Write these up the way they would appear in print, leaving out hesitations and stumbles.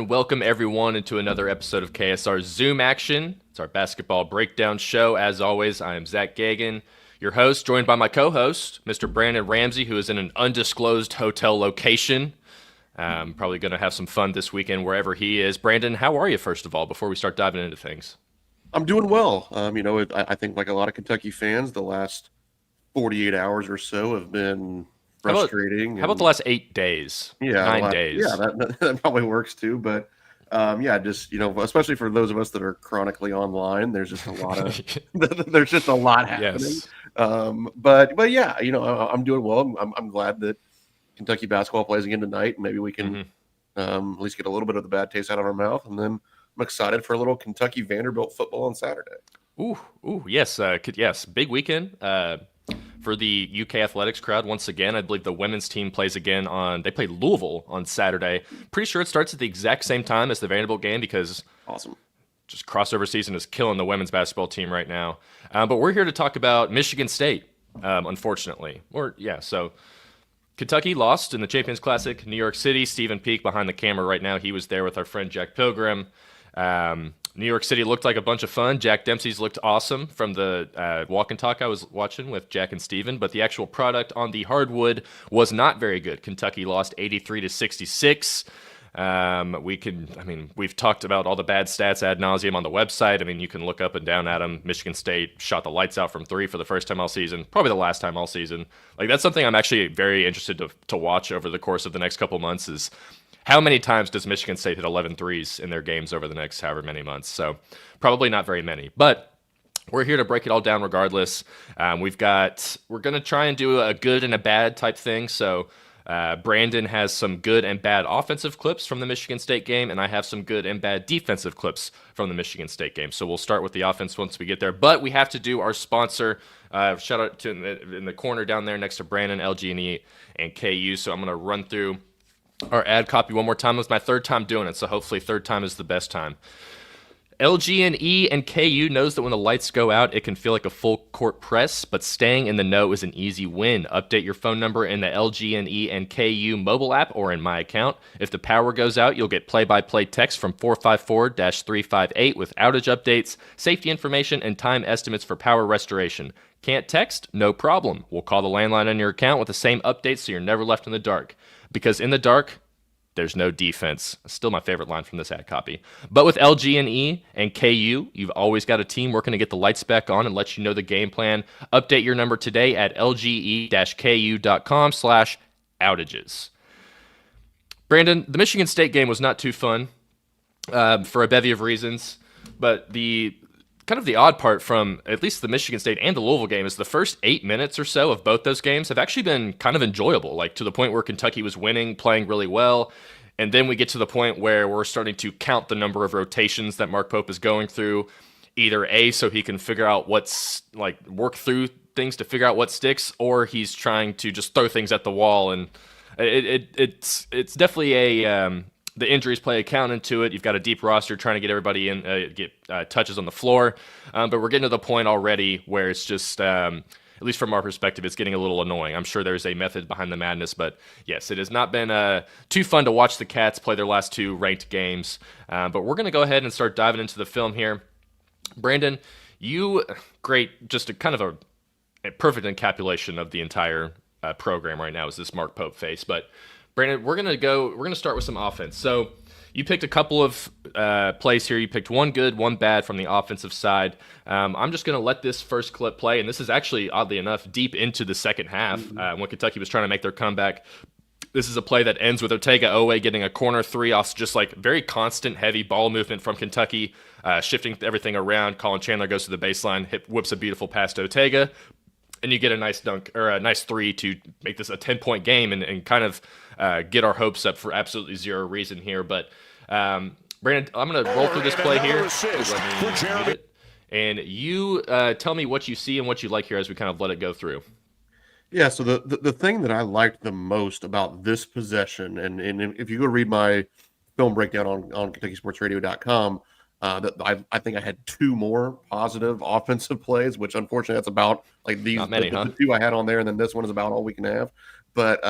and welcome everyone into another episode of KSR Zoom Action. It's our basketball breakdown show. As always, I am Zack Geoghegan, your host, joined by my co-host, Mr. Brandon Ramsey, who is in an undisclosed hotel location. Probably going to have some fun this weekend wherever he is. Brandon, how are you, first of all, before we start diving into things? I'm doing well. I think like a lot of Kentucky fans, the last 48 hours or so have been How about frustrating. how about the last 8 days? Yeah, 9 days. that probably works too. But just especially for those of us that are chronically online, there's just a lot of there's just a lot happening. Yes. But yeah, I'm doing well. I'm glad that Kentucky basketball plays again tonight. Maybe we can at least get a little bit of the bad taste out of our mouth, and then I'm excited for a little Kentucky Vanderbilt football on Saturday. Yes, yes, big weekend for the UK athletics crowd. Once again, I believe the women's team plays again they play Louisville on Saturday. Pretty sure it starts at the exact same time as the Vanderbilt game because Awesome. just crossover season is killing the women's basketball team right now. But we're here to talk about Michigan State, unfortunately. So Kentucky lost in the Champions Classic. New York City, Stephen Peak behind the camera right now. He was there with our friend Jack Pilgrim. New York City looked like a bunch of fun. Jack Dempsey's looked awesome from the walk and talk I was watching with Jack and Steven, but the actual product on the hardwood was not very good. Kentucky lost 83-66. We've talked about all the bad stats ad nauseum on the website. I mean, you can look up and down at them. Michigan State shot the lights out from three for the first time all season, probably the last time all season. Like, that's something I'm actually very interested to watch over the course of the next couple months is how many times does Michigan State hit 11 threes in their games over the next however many months? So probably not very many, but we're here to break it all down regardless. We're going to try and do a good and a bad type thing. So Brandon has some good and bad offensive clips from the Michigan State game, and I have some good and bad defensive clips from the Michigan State game. So we'll start with the offense once we get there. But we have to do our sponsor. Shout out to in the corner down there next to Brandon, LG&E, and KU. So I'm going to run through our ad copy one more time. It was my third time doing it, so hopefully third time is the best time. LG&E and KU knows that when the lights go out, it can feel like a full court press, but staying in the know is an easy win. Update your phone number in the LG&E and KU mobile app or in My Account. If the power goes out, you'll get play-by-play text from 454-358 with outage updates, safety information, and time estimates for power restoration. Can't text? No problem. We'll call the landline on your account with the same updates so you're never left in the dark. Because in the dark, there's no defense. Still my favorite line from this ad copy. But with LG&E and KU, you've always got a team working to get the lights back on and let you know the game plan. Update your number today at lge-ku.com/outages. Brandon, the Michigan State game was not too fun for a bevy of reasons, but the odd part from at least the Michigan State and the Louisville game is the first 8 minutes or so of both those games have actually been kind of enjoyable, like to the point where Kentucky was winning, playing really well. And then we get to the point where we're starting to count the number of rotations that Mark Pope is going through, either A, so he can figure out work through things to figure out what sticks, or he's trying to just throw things at the wall. And it's definitely the injuries play a count into it. You've got a deep roster trying to get everybody in, get touches on the floor. But we're getting to the point already where it's just, at least from our perspective, it's getting a little annoying. I'm sure there's a method behind the madness, but yes, it has not been too fun to watch the Cats play their last two ranked games. But we're going to go ahead and start diving into the film here. Brandon, just a kind of a perfect encapsulation of the entire program right now is this Mark Pope face. But Brandon, we're gonna start with some offense. So you picked a couple of plays here. You picked one good, one bad from the offensive side. I'm just gonna let this first clip play, and this is actually, oddly enough, deep into the second half when Kentucky was trying to make their comeback. This is a play that ends with Ortega Owe getting a corner three off just like very constant, heavy ball movement from Kentucky, shifting everything around. Colin Chandler goes to the baseline, whips a beautiful pass to Ortega, and you get a nice dunk or a nice three to make this a 10-point game and kind of get our hopes up for absolutely zero reason here. But Brandon, I'm going to roll through this play here. Let me mute it. And you tell me what you see and what you like here as we kind of let it go through. Yeah, so the thing that I liked the most about this possession, and if you go read my film breakdown on KentuckySportsRadio.com, that I think I had two more positive offensive plays, which unfortunately that's about like these Not many, the two I had on there, and then this one is about all we can have. But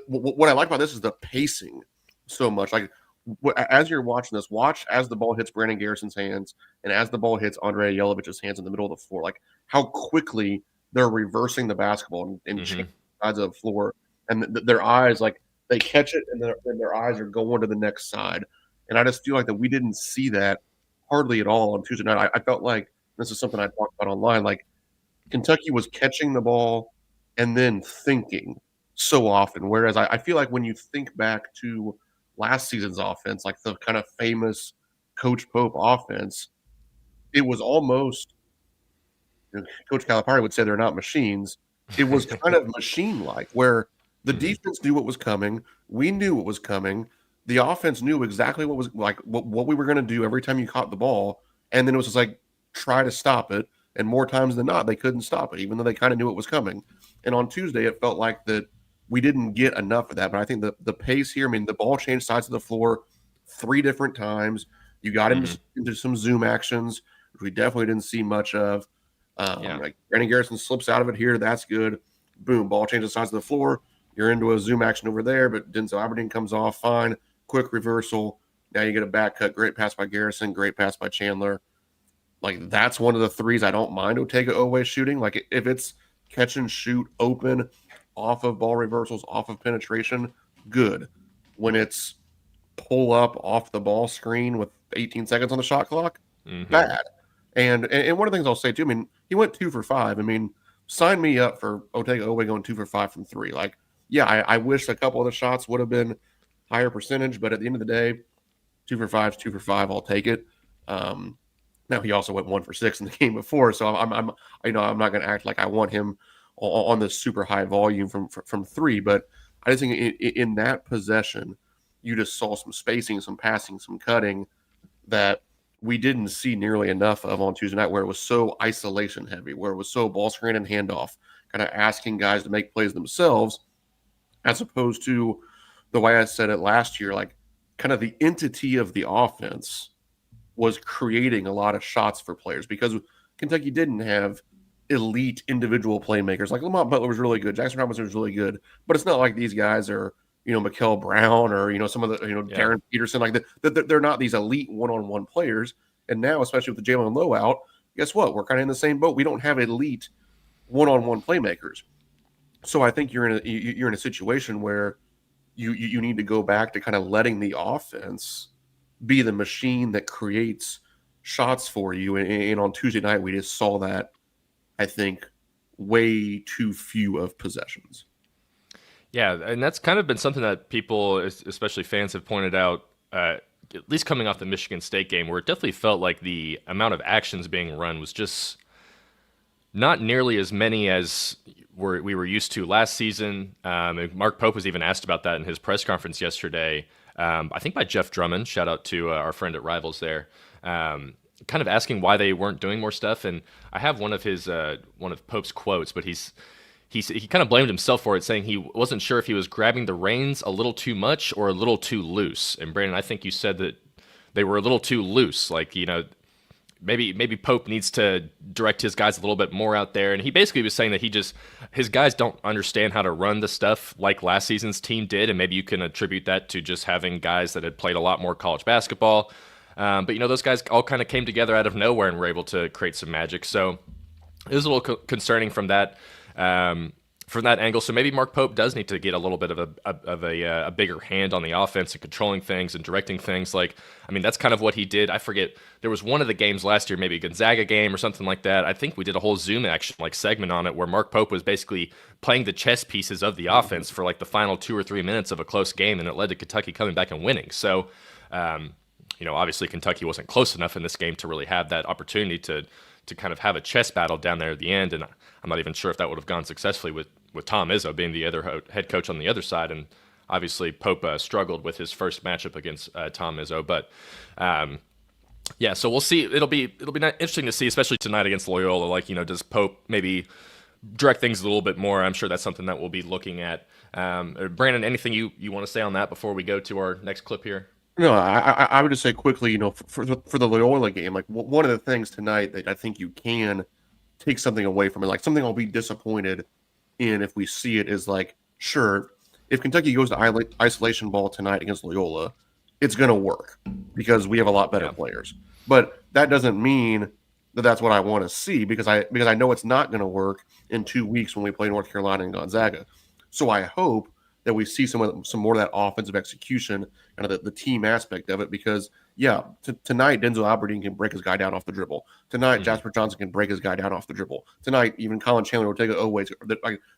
what I like about this is the pacing so much. Like as you're watching this, watch as the ball hits Brandon Garrison's hands and as the ball hits Andrei Yelovich's hands in the middle of the floor, like how quickly they're reversing the basketball and Mm-hmm. changing sides of the floor, and their eyes, like they catch it and their eyes are going to the next side. And I just feel like that we didn't see that hardly at all on Tuesday night. I felt like this is something I talked about online. Like Kentucky was catching the ball and then thinking so often. Whereas I feel like when you think back to last season's offense, like the kind of famous Coach Pope offense, it was almost, Coach Calipari would say they're not machines. It was kind of machine like, where the Mm-hmm. defense knew what was coming. We knew what was coming. The offense knew exactly what was like, what we were going to do every time you caught the ball. And then it was just like, try to stop it. And more times than not, they couldn't stop it, even though they kind of knew it was coming. And on Tuesday, it felt like that we didn't get enough of that. But I think the pace here, I mean, the ball changed sides of the floor 3 different times. You got Mm-hmm. into some zoom actions, which we definitely didn't see much of. Yeah. Like Brandon Garrison slips out of it here. That's good. Boom, ball changes sides of the floor. You're into a zoom action over there, but Denzel Aberdeen comes off fine. Quick reversal. Now you get a back cut. Great pass by Garrison. Great pass by Chandler. Like that's one of the threes I don't mind Otega Oweh shooting. Like if it's catch and shoot open off of ball reversals, off of penetration, good. When it's pull up off the ball screen with 18 seconds on the shot clock, Mm-hmm. bad. And one of the things I'll say too, I mean, he went 2 for 5. I mean, sign me up for Otega Oweh going 2 for 5 from 3. Like, yeah, I wish a couple of the shots would have been higher percentage, but at the end of the day, 2 for 5 is 2 for 5. I'll take it. Now he also went 1 for 6 in the game before, so I'm I'm not going to act like I want him on this super high volume from 3. But I just think in that possession, you just saw some spacing, some passing, some cutting that we didn't see nearly enough of on Tuesday night, where it was so isolation heavy, where it was so ball screen and handoff, kind of asking guys to make plays themselves, as opposed to the way I said it last year, like kind of the entity of the offense was creating a lot of shots for players because Kentucky didn't have elite individual playmakers. Like Lamont Butler was really good, Jackson Robinson was really good, but it's not like these guys are, Mikael Brown or, some of the, Yeah. Darren Peterson, like that. They're not these elite one-on-one players. And now, especially with the Jalen Lowe out, guess what? We're kind of in the same boat. We don't have elite one-on-one playmakers. So I think you're in a situation where you need to go back to kind of letting the offense be the machine that creates shots for you. And on Tuesday night, we just saw that, I think, way too few of possessions. Yeah, and that's kind of been something that people, especially fans, have pointed out, at least coming off the Michigan State game, where it definitely felt like the amount of actions being run was just not nearly as many as we were used to last season. And Mark Pope was even asked about that in his press conference yesterday, I think by Jeff Drummond. Shout out to our friend at Rivals there. Kind of asking why they weren't doing more stuff. And I have one of Pope's quotes, but he kind of blamed himself for it, saying he wasn't sure if he was grabbing the reins a little too much or a little too loose. And Brandon, I think you said that they were a little too loose. Like, maybe Pope needs to direct his guys a little bit more out there. And he basically was saying that his guys don't understand how to run the stuff like last season's team did. And maybe you can attribute that to just having guys that had played a lot more college basketball. But those guys all kind of came together out of nowhere and were able to create some magic. So it was a little concerning from that angle. So maybe Mark Pope does need to get a little bit of a bigger hand on the offense and controlling things and directing things. That's kind of what he did. I forget, there was one of the games last year, maybe a Gonzaga game or something like that. I think we did a whole Zoom action segment on it where Mark Pope was basically playing the chess pieces of the offense for the final 2 or 3 minutes of a close game, and it led to Kentucky coming back and winning. So, obviously Kentucky wasn't close enough in this game to really have that opportunity to kind of have a chess battle down there at the end. And I'm not even sure if that would have gone successfully with Tom Izzo being the other head coach on the other side. And obviously Pope struggled with his first matchup against Tom Izzo. But yeah, so we'll see. It'll be interesting to see, especially tonight against Loyola. Does Pope maybe direct things a little bit more? I'm sure that's something that we'll be looking at. Brandon, anything you want to say on that before we go to our next clip here? No, I would just say quickly, for the Loyola game, like one of the things tonight that I think you can take something away from it, like something I'll be disappointed in if we see it, is sure, if Kentucky goes to isolation ball tonight against Loyola, it's going to work because we have a lot better Yeah. players. But that doesn't mean that that's what I want to see because I know it's not going to work in 2 weeks when we play North Carolina and Gonzaga. So I hope that we see some more of that offensive execution and the team aspect of it because tonight Denzel Aberdeen can break his guy down off the dribble. Tonight Jasper Johnson can break his guy down off the dribble. Tonight even Colin Chandler, Ortega Oweh,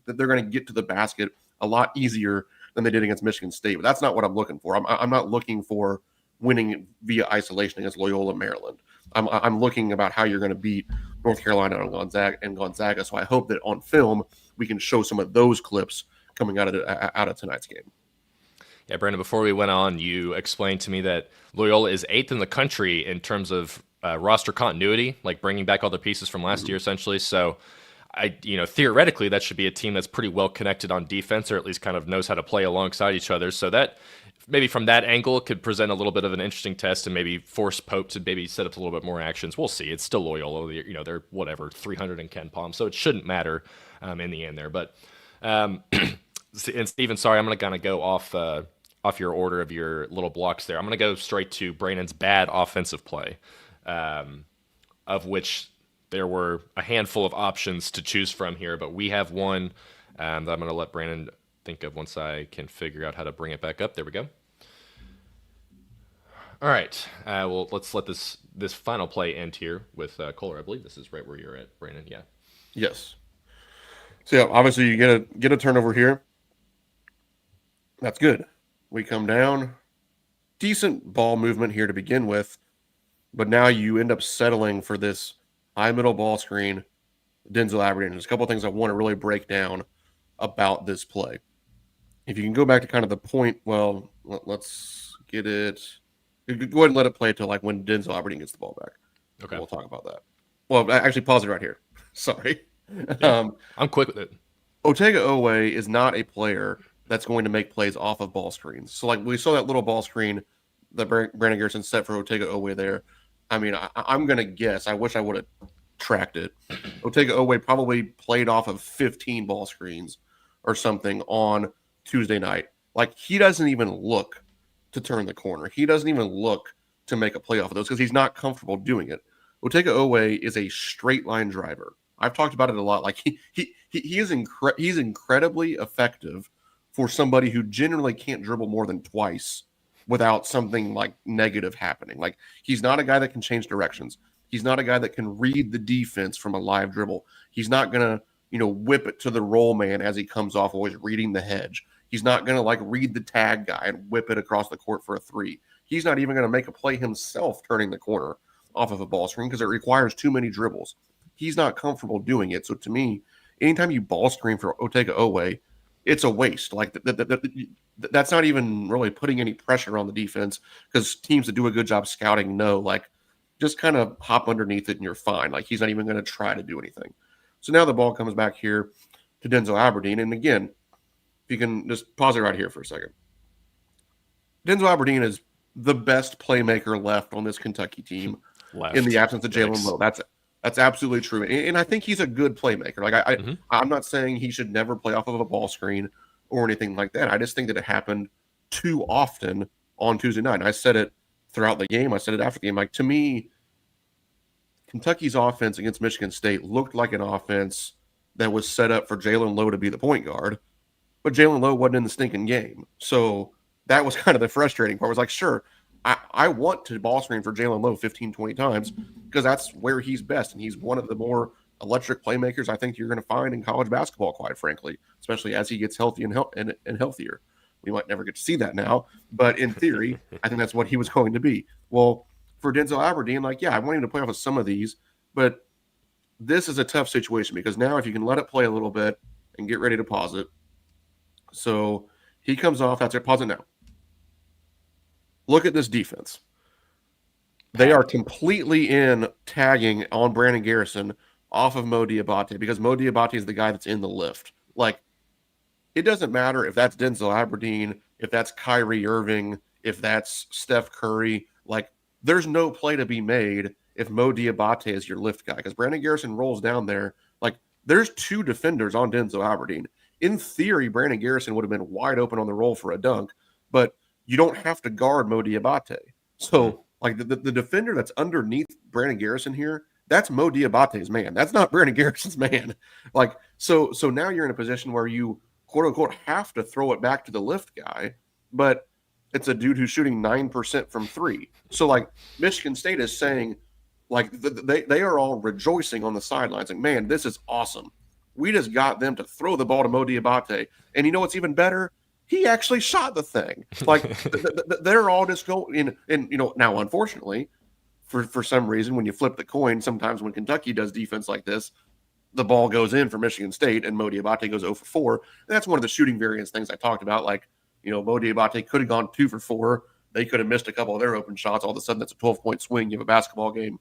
they're going to get to the basket a lot easier than they did against Michigan State. But that's not what I'm looking for. I'm not looking for winning via isolation against Loyola Maryland. I'm looking about how you're going to beat North Carolina and Gonzaga. So I hope that on film we can show some of those clips coming out of tonight's game. Yeah, Brandon, before we went on, you explained to me that Loyola is 8th in the country in terms of roster continuity, like bringing back all the pieces from last year, essentially. So, theoretically, that should be a team that's pretty well connected on defense, or at least kind of knows how to play alongside each other. So that maybe from that angle could present a little bit of an interesting test and maybe force Pope to maybe set up a little bit more actions. We'll see. It's still Loyola. They're whatever 300 in Ken Palm, so it shouldn't matter in the end there. But and Steven, sorry, I'm going to kind of go off your order of your little blocks there. I'm going to go straight to Brandon's bad offensive play, of which there were a handful of options to choose from here, but we have one that I'm going to let Brandon think of once I can figure out how to bring it back up. There we go. All right. Well, let's let this final play end here with Kohler. I believe this is right where you're at, Brandon. Yeah. Yes. So yeah, obviously you get a turnover here. That's good. We come down, decent ball movement here to begin with, but now you end up settling for this high middle ball screen, Denzel Aberdeen. There's a couple of things I want to really break down about this play. If you can go back to kind of the point, well, let's get it. Go ahead and let it play till like when Denzel Aberdeen gets the ball back. Okay. We'll talk about that. Well, actually, pause it right here. Sorry. Yeah, I'm quick with it. Ortega Oweh is not a player that's going to make plays off of ball screens. So, like, we saw that little ball screen that Brandon Garrison set for Ortega Oweh there. I mean, I'm going to guess. I wish I would have tracked it. Ortega Oweh probably played off of 15 ball screens or something on Tuesday night. Like, he doesn't even look to turn the corner. He doesn't even look to make a play off of those because he's not comfortable doing it. Ortega Oweh is a straight line driver. I've talked about it a lot. Like he's incredibly effective for somebody who generally can't dribble more than twice without something like negative happening. Like he's not a guy that can change directions. He's not a guy that can read the defense from a live dribble. He's not gonna, whip it to the roll man as he comes off, always reading the hedge. He's not gonna like read the tag guy and whip it across the court for a three. He's not even gonna make a play himself turning the corner off of a ball screen because it requires too many dribbles. He's not comfortable doing it. So to me, anytime you ball screen for Ortega Oweh, it's a waste. Like that's not even really putting any pressure on the defense because teams that do a good job scouting know, like, just kind of hop underneath it and you're fine. Like he's not even going to try to do anything. So now the ball comes back here to Denzel Aberdeen. And again, if you can just pause it right here for a second. Denzel Aberdeen is the best playmaker left on this Kentucky team in the absence of Jalen Lowe. That's absolutely true. And I think he's a good playmaker. Like I'm not saying he should never play off of a ball screen or anything like that. I just think that it happened too often on Tuesday night. And I said it throughout the game. I said it after the game. Like, to me, Kentucky's offense against Michigan State looked like an offense that was set up for Jalen Lowe to be the point guard, but Jalen Lowe wasn't in the stinking game. So that was kind of the frustrating part. I was like, sure, I want to ball screen for Jalen Lowe 15, 20 times because that's where he's best. And he's one of the more electric playmakers I think you're going to find in college basketball, quite frankly, especially as he gets healthy and healthier. We might never get to see that now, but in theory, I think that's what he was going to be. Well, for Denzel Aberdeen, like, yeah, I want him to play off of some of these, but this is a tough situation because now if you can let it play a little bit and get ready to pause it. So he comes off. That's it. Pause it now. Look at this defense. They are completely in tagging on Brandon Garrison off of Mo Diabate because Mo Diabate is the guy that's in the lift. Like, it doesn't matter if that's Denzel Aberdeen, if that's Kyrie Irving, if that's Steph Curry. Like, there's no play to be made if Mo Diabate is your lift guy because Brandon Garrison rolls down there. Like, there's two defenders on Denzel Aberdeen. In theory, Brandon Garrison would have been wide open on the roll for a dunk, but you don't have to guard Mo Diabate. Mm. So like the defender that's underneath Brandon Garrison here, that's Mo Diabate's man. That's not Brandon Garrison's man. Like so now you're in a position where you quote unquote have to throw it back to the lift guy, but it's a dude who's shooting 9% from three. So like Michigan State is saying, like they are all rejoicing on the sidelines, like, man, this is awesome. We just got them to throw the ball to Mo Diabate, and you know what's even better? He actually shot the thing. Like they're all just going and now unfortunately, for some reason when you flip the coin, sometimes when Kentucky does defense like this, the ball goes in for Michigan State and Mo Diabate goes 0 for 4. And that's one of the shooting variance things I talked about. Like, Mo Diabate could have gone 2 for 4. They could have missed a couple of their open shots. All of a sudden, that's a 12-point swing. You have a basketball game.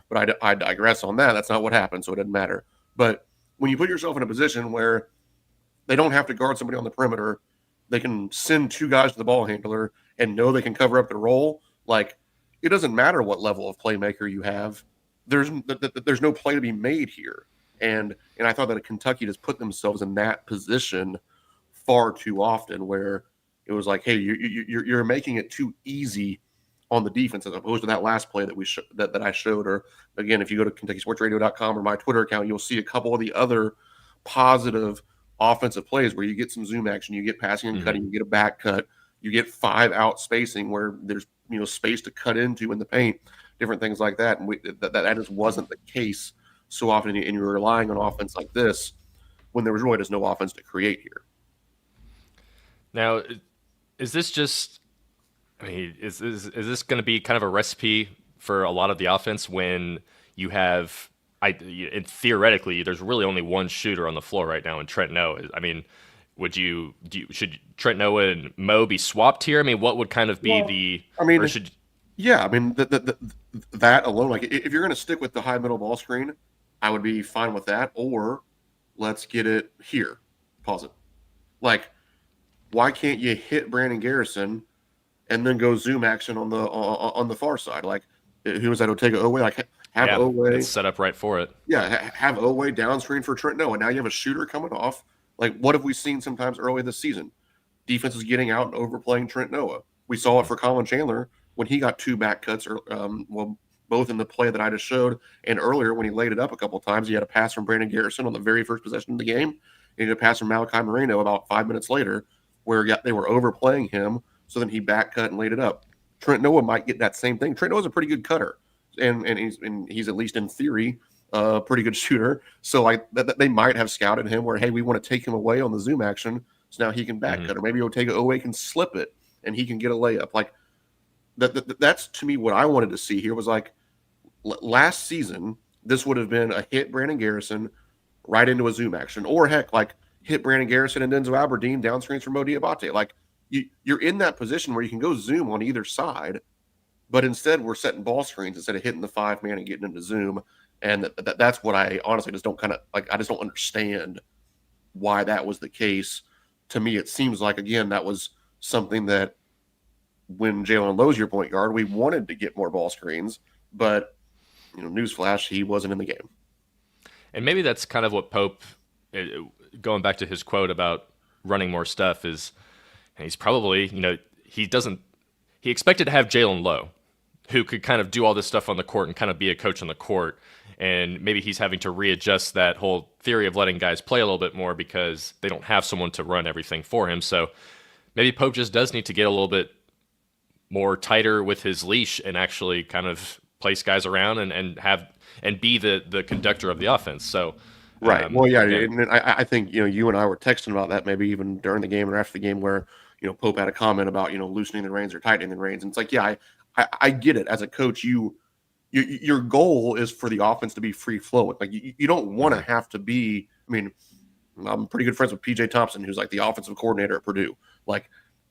But I digress on that. That's not what happened, so it doesn't matter. But when you put yourself in a position where they don't have to guard somebody on the perimeter, they can send 2 guys to the ball handler and know they can cover up the role. Like, it doesn't matter what level of playmaker you have. There's no play to be made here. And I thought that Kentucky just put themselves in that position far too often, where it was like, hey, you're making it too easy on the defense, as opposed to that last play that that I showed. Or again, if you go to KentuckySportsRadio.com or my Twitter account, you'll see a couple of the other positive offensive plays where you get some zoom action, you get passing and cutting, you get a back cut, you get 5 out spacing where there's space to cut into in the paint, different things like that. And that just wasn't the case so often, and you're relying on offense like this when there was really just no offense to create here. Now, is this just? I mean, is this going to be kind of a recipe for a lot of the offense when you have? Theoretically, there's really only one shooter on the floor right now, and Trent Noah. I mean, should Trent Noah and Mo be swapped here? I mean, what would kind of be the? I mean, or should? Yeah, I mean that alone. Like, if you're going to stick with the high middle ball screen, I would be fine with that. Or let's get it here. Pause it. Like, why can't you hit Brandon Garrison and then go zoom action on the far side? Like, who was that? Otega Oweh? Like, have Oweh. It's set up right for it. Yeah, have Oweh down screen for Trent Noah. Now you have a shooter coming off. Like, what have we seen sometimes early this season? Defenses getting out and overplaying Trent Noah. We saw it for Colin Chandler when he got 2 back cuts, both in the play that I just showed and earlier when he laid it up a couple of times. He had a pass from Brandon Garrison on the very first possession of the game, and he had a pass from Malachi Moreno about 5 minutes later where they were overplaying him, so then he back cut and laid it up. Trent Noah might get that same thing. Trent Noah's a pretty good cutter, and he's at least in theory a pretty good shooter. So like they might have scouted him where, hey, we want to take him away on the zoom action, so now he can back cut, or maybe Otega Oweh can slip it and he can get a layup. Like that's to me what I wanted to see here was like last season. This would have been a hit Brandon Garrison right into a zoom action, or heck, like hit Brandon Garrison and Denzel Aberdeen down screens from Mo Diabate. Like you're in that position where you can go zoom on either side, but instead we're setting ball screens instead of hitting the 5-man and getting into zoom. And that's what I honestly just don't I just don't understand why that was the case. To me, it seems like, again, that was something that when Jalen Lowe's your point guard, we wanted to get more ball screens, but newsflash, he wasn't in the game. And maybe that's kind of what Pope, going back to his quote about running more stuff, is he's probably, he expected to have Jalen Lowe, who could kind of do all this stuff on the court and kind of be a coach on the court. And maybe he's having to readjust that whole theory of letting guys play a little bit more because they don't have someone to run everything for him. So maybe Pope just does need to get a little bit more tighter with his leash and actually kind of place guys around and be the conductor of the offense. So right. Well, yeah. And I think you and I were texting about that maybe even during the game or after the game where Pope had a comment about loosening the reins or tightening the reins, and it's like, yeah, I get it. As a coach, your goal is for the offense to be free flowing. Like you don't want to have to be. I mean, I'm pretty good friends with PJ Thompson, who's like the offensive coordinator at Purdue. Like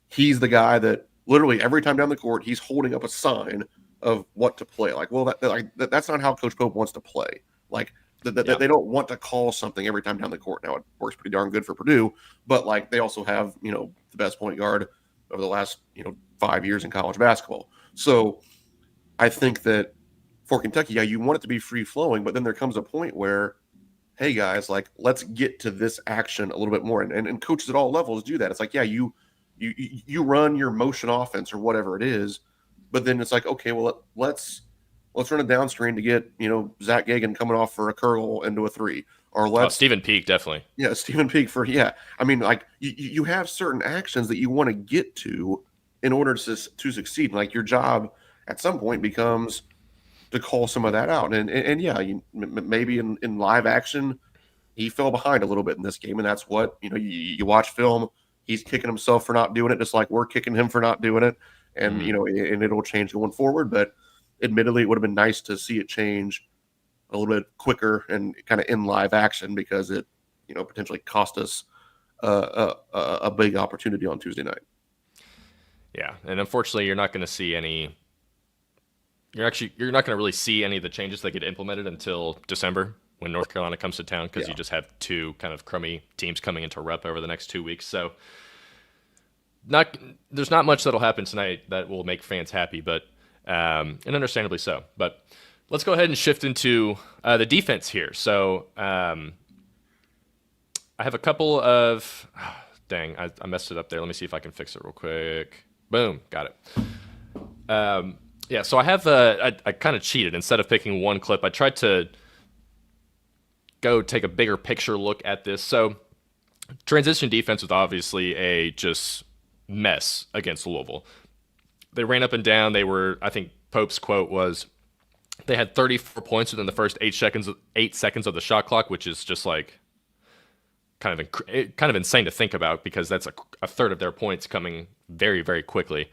he's the guy that literally every time down the court, he's holding up a sign of what to play. Like, well, that's not how Coach Pope wants to play. Like they don't want to call something every time down the court. Now it works pretty darn good for Purdue, but like they also have the best point guard over the last 5 years in college basketball. So I think that for Kentucky, yeah, you want it to be free flowing, but then there comes a point where, hey guys, like let's get to this action a little bit more. And coaches at all levels do that. It's like, yeah, you you run your motion offense or whatever it is, but then it's like, okay, well, let's run a down screen to get, Zack Geoghegan coming off for a curl into a three, or Oh, let's Stephen Peak, definitely. yeah, Stephen Peak for yeah. I mean, like you have certain actions that you want to get to in order to succeed. Like your job at some point becomes to call some of that out. And yeah, maybe in live action, he fell behind a little bit in this game, and that's what you watch film. He's kicking himself for not doing it, just like we're kicking him for not doing it, and and it'll change going forward. But admittedly, it would have been nice to see it change a little bit quicker and kind of in live action, because it potentially cost us a big opportunity on Tuesday night. Yeah, and unfortunately, you're not going to see any. You're not going to really see any of the changes that get implemented until December when North Carolina comes to town, because you just have two kind of crummy teams coming into rep over the next 2 weeks. So there's not much that'll happen tonight that will make fans happy, but and understandably so. But let's go ahead and shift into the defense here. So I have a couple of dang, I messed it up there. Let me see if I can fix it real quick. Boom, got it. Yeah, so I have I kind of cheated. Instead of picking one clip, I tried to go take a bigger picture look at this. So transition defense was obviously a just mess against Louisville. They ran up and down. I think Pope's quote was, they had 34 points within the first 8 seconds of the shot clock, which is just like kind of insane to think about, because that's a third of their points coming very, very quickly.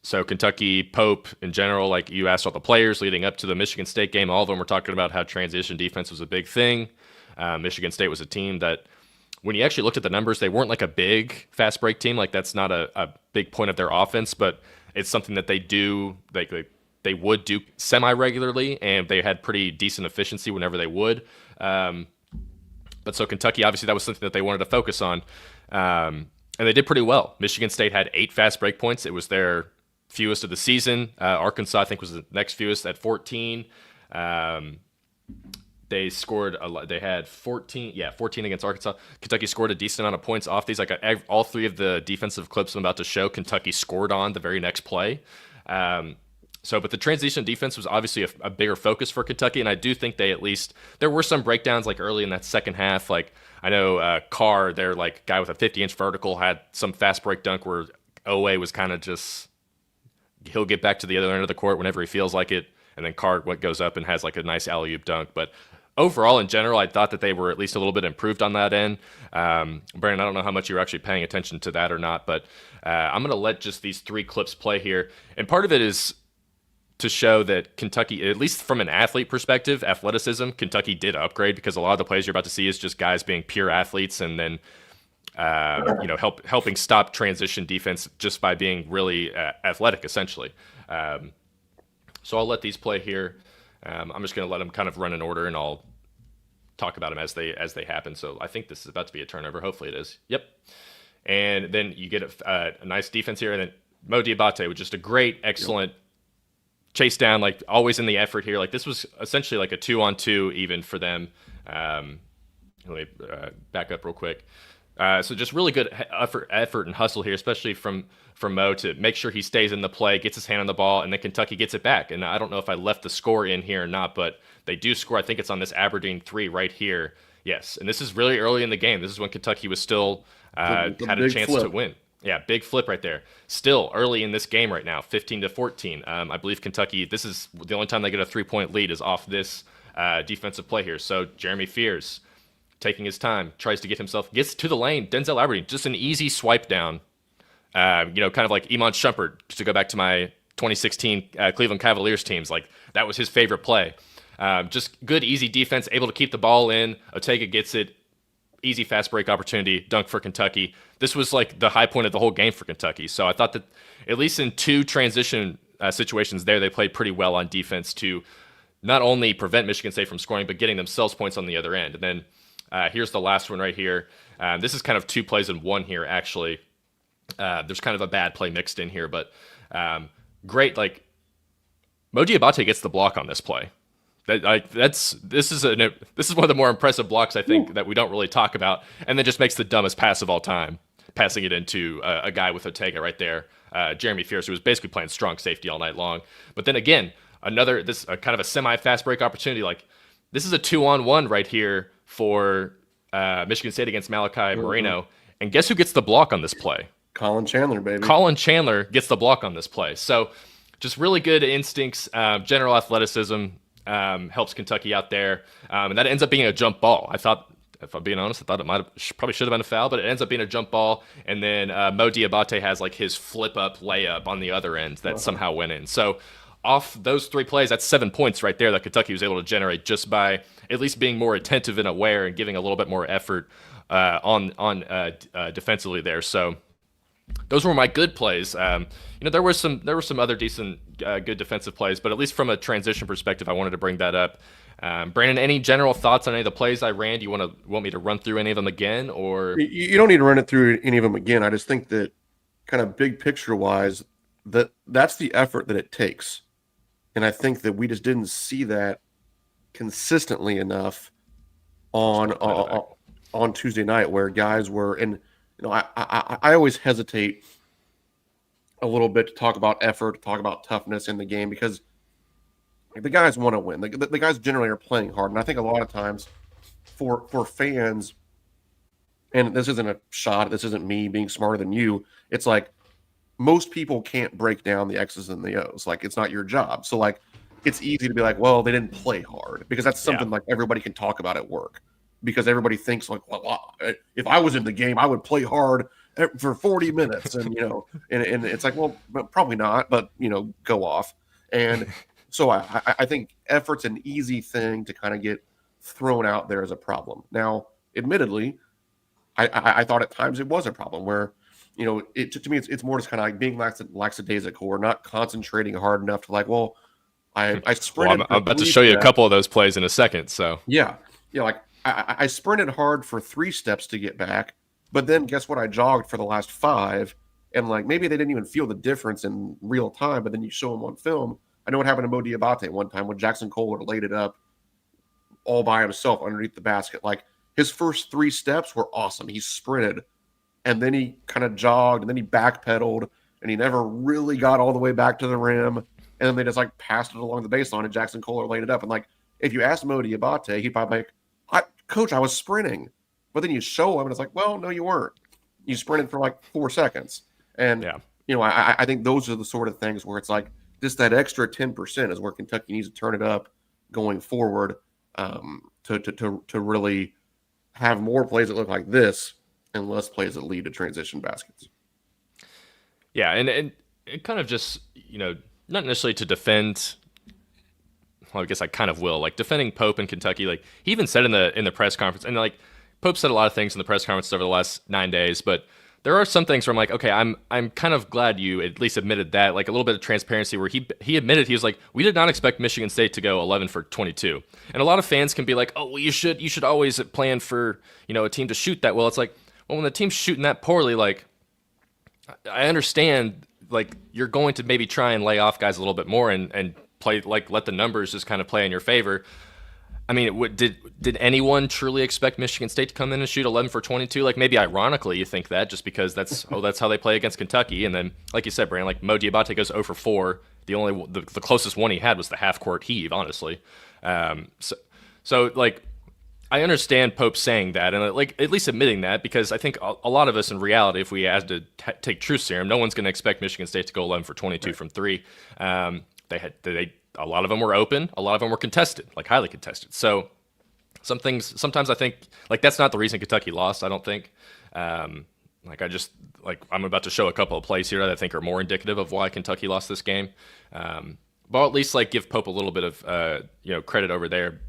So Kentucky, Pope in general, like you asked all the players leading up to the Michigan State game, all of them were talking about how transition defense was a big thing. Michigan State was a team that, when you actually looked at the numbers, they weren't like a big fast break team. Like that's not a big point of their offense, but it's something that they do. They would do semi-regularly, and they had pretty decent efficiency whenever they would. But so Kentucky, obviously, that was something that they wanted to focus on. And they did pretty well. Michigan State had 8 fast break points. It was their fewest of the season. Arkansas, I think, was the next fewest at 14. They scored they had 14 against Arkansas. Kentucky scored a decent amount of points off these. Like all 3 of the defensive clips I'm about to show, Kentucky scored on the very next play. But the transition defense was obviously a bigger focus for Kentucky, and I do think there were some breakdowns like early in that second half. Like I know Carr, their like guy with a 50-inch vertical, had some fast break dunk where Owe was kind of just, he'll get back to the other end of the court whenever he feels like it, and then Carr goes up and has like a nice alley-oop dunk. But overall, in general, I thought that they were at least a little bit improved on that end. Brandon, I don't know how much you were actually paying attention to that or not, but I'm going to let just these 3 clips play here. And part of it is to show that Kentucky, at least from an athlete perspective, athleticism, Kentucky did upgrade, because a lot of the plays you're about to see is just guys being pure athletes, and then helping stop transition defense just by being really athletic, essentially. So I'll let these play here. I'm just going to let them kind of run in order, and I'll talk about them as they happen. So I think this is about to be a turnover. Hopefully it is. Yep. And then you get a nice defense here, and then Mo Diabate with just a great, excellent chase down, like always in the effort here. Like this was essentially like a 2-on-2 even for them. Let me back up real quick. So just really good effort and hustle here, especially from Mo, to make sure he stays in the play, gets his hand on the ball, and then Kentucky gets it back. And I don't know if I left the score in here or not, but they do score. I think it's on this Aberdeen 3 right here. Yes, and this is really early in the game. This is when Kentucky was still had a chance to win. Yeah, big flip right there. Still early in this game right now, 15-14. I believe Kentucky, this is the only time they get a 3-point lead is off this defensive play here. So Jeremy Fears, taking his time, tries to gets to the lane. Denzel Aberdeen, just an easy swipe down. Kind of like Iman Shumpert, to go back to my 2016 Cleveland Cavaliers teams. Like that was his favorite play. Just good, easy defense, able to keep the ball in. Ortega gets it. Easy fast break opportunity, dunk for Kentucky. This was like the high point of the whole game for Kentucky. So I thought that at least in 2 transition situations there, they played pretty well on defense to not only prevent Michigan State from scoring, but getting themselves points on the other end. And then here's the last one right here. This is kind of 2 plays in one here, actually. There's kind of a bad play mixed in here, but great. Like Mo Diabate gets the block on this play. This is one of the more impressive blocks, I think, that we don't really talk about, and then just makes the dumbest pass of all time. passing it into a guy with Ortega right there, Jeremy Fierce, who was basically playing strong safety all night long. But then again, kind of a semi-fast break opportunity. Like, this is a 2-on-1 right here for Michigan State against Malachi Moreno. And guess who gets the block on this play? Colin Chandler, baby. Colin Chandler gets the block on this play. So just really good instincts, general athleticism helps Kentucky out there. And that ends up being a jump ball. I thought, if I'm being honest, I thought probably should have been a foul, but it ends up being a jump ball. And then Mo Diabate has like his flip-up layup on the other end that somehow went in. So off those 3 plays, that's 7 points right there that Kentucky was able to generate just by at least being more attentive and aware and giving a little bit more effort on defensively there. So those were my good plays. There were some other decent, good defensive plays, but at least from a transition perspective, I wanted to bring that up. Brandon, any general thoughts on any of the plays I ran? Do you want me to run through any of them again, or you don't need to run it through any of them again? I just think that kind of big picture wise, that's the effort that it takes. And I think that we just didn't see that consistently enough on Tuesday night, where guys were. And I always hesitate a little bit to talk about effort, to talk about toughness in the game, because the guys want to win. The guys generally are playing hard, and I think a lot of times for fans, and this isn't a shot, this isn't me being smarter than you. It's like, most people can't break down the X's and the O's. Like, it's not your job. So like, it's easy to be like, well, they didn't play hard, because that's something like everybody can talk about at work, because everybody thinks like, well, if I was in the game, I would play hard for 40 minutes. And, and it's like, well, probably not, but go off. And so I think effort's an easy thing to kind of get thrown out there as a problem. Now, admittedly, I thought at times it was a problem where, to me, it's more just kind of like being lackadaisical, or not concentrating hard enough to like, well, I sprinted. Well, I'm about to show you a couple of those plays in a second. So yeah, like I sprinted hard for 3 steps to get back, but then guess what? I jogged for the last 5, and like maybe they didn't even feel the difference in real time. But then you show them on film. I know what happened to Mo Diabate one time when Jackson Kohler laid it up all by himself underneath the basket. Like, his first 3 steps were awesome. He sprinted, and then he kind of jogged, and then he backpedaled, and he never really got all the way back to the rim. And then they just like passed it along the baseline, and Jackson Kohler laid it up. And like, if you asked Mo Diabate, he'd probably be like, Coach, I was sprinting. But then you show him, and it's like, well, no, you weren't. You sprinted for like 4 seconds. And, I think those are the sort of things where it's like, just that extra 10% is where Kentucky needs to turn it up going forward, to really have more plays that look like this and less plays that lead to transition baskets. Yeah, and it kind of just, not necessarily to defend. Well, I guess I kind of will. Like, defending Pope in Kentucky, like, he even said in the press conference, and like, Pope said a lot of things in the press conference over the last 9 days, but there are some things where I'm like, okay, I'm kind of glad you at least admitted that, like a little bit of transparency, where he admitted, he was like, we did not expect Michigan State to go 11 for 22. And a lot of fans can be like, oh, well, you should always plan for, a team to shoot that well. It's like, well, when the team's shooting that poorly, like, I understand, like, you're going to maybe try and lay off guys a little bit more and play, like, let the numbers just kind of play in your favor. I mean, did anyone truly expect Michigan State to come in and shoot 11 for 22? Like, maybe ironically you think that, just because that's how they play against Kentucky. And then, like you said, Brandon, like, Mo Diabate goes 0 for 4. The closest one he had was the half court heave, honestly. So like, I understand Pope saying that, and like at least admitting that, because I think a lot of us in reality, if we had to take truth serum, no one's going to expect Michigan State to go 11 for 22 from 3. A lot of them were open. A lot of them were contested, like highly contested. So sometimes I think, like, that's not the reason Kentucky lost, I don't think. I'm about to show a couple of plays here that I think are more indicative of why Kentucky lost this game. But I'll at least like give Pope a little bit of credit over there.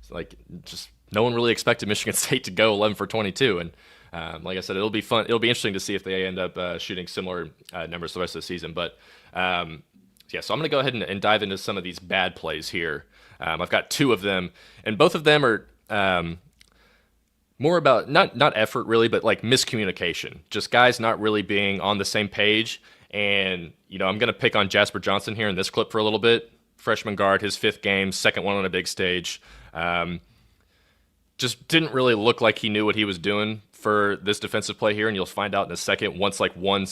Like, just no one really expected Michigan State to go 11 for 22. And like I said, it'll be fun. It'll be interesting to see if they end up shooting similar numbers the rest of the season. But so I'm going to go ahead and dive into some of these bad plays here. I've got 2 of them, and both of them are more about not effort really, but like miscommunication. Just guys not really being on the same page. And, I'm going to pick on Jasper Johnson here in this clip for a little bit. Freshman guard, his 5th game, 2nd one on a big stage. Just didn't really look like he knew what he was doing for this defensive play here, and you'll find out in a second. Once like one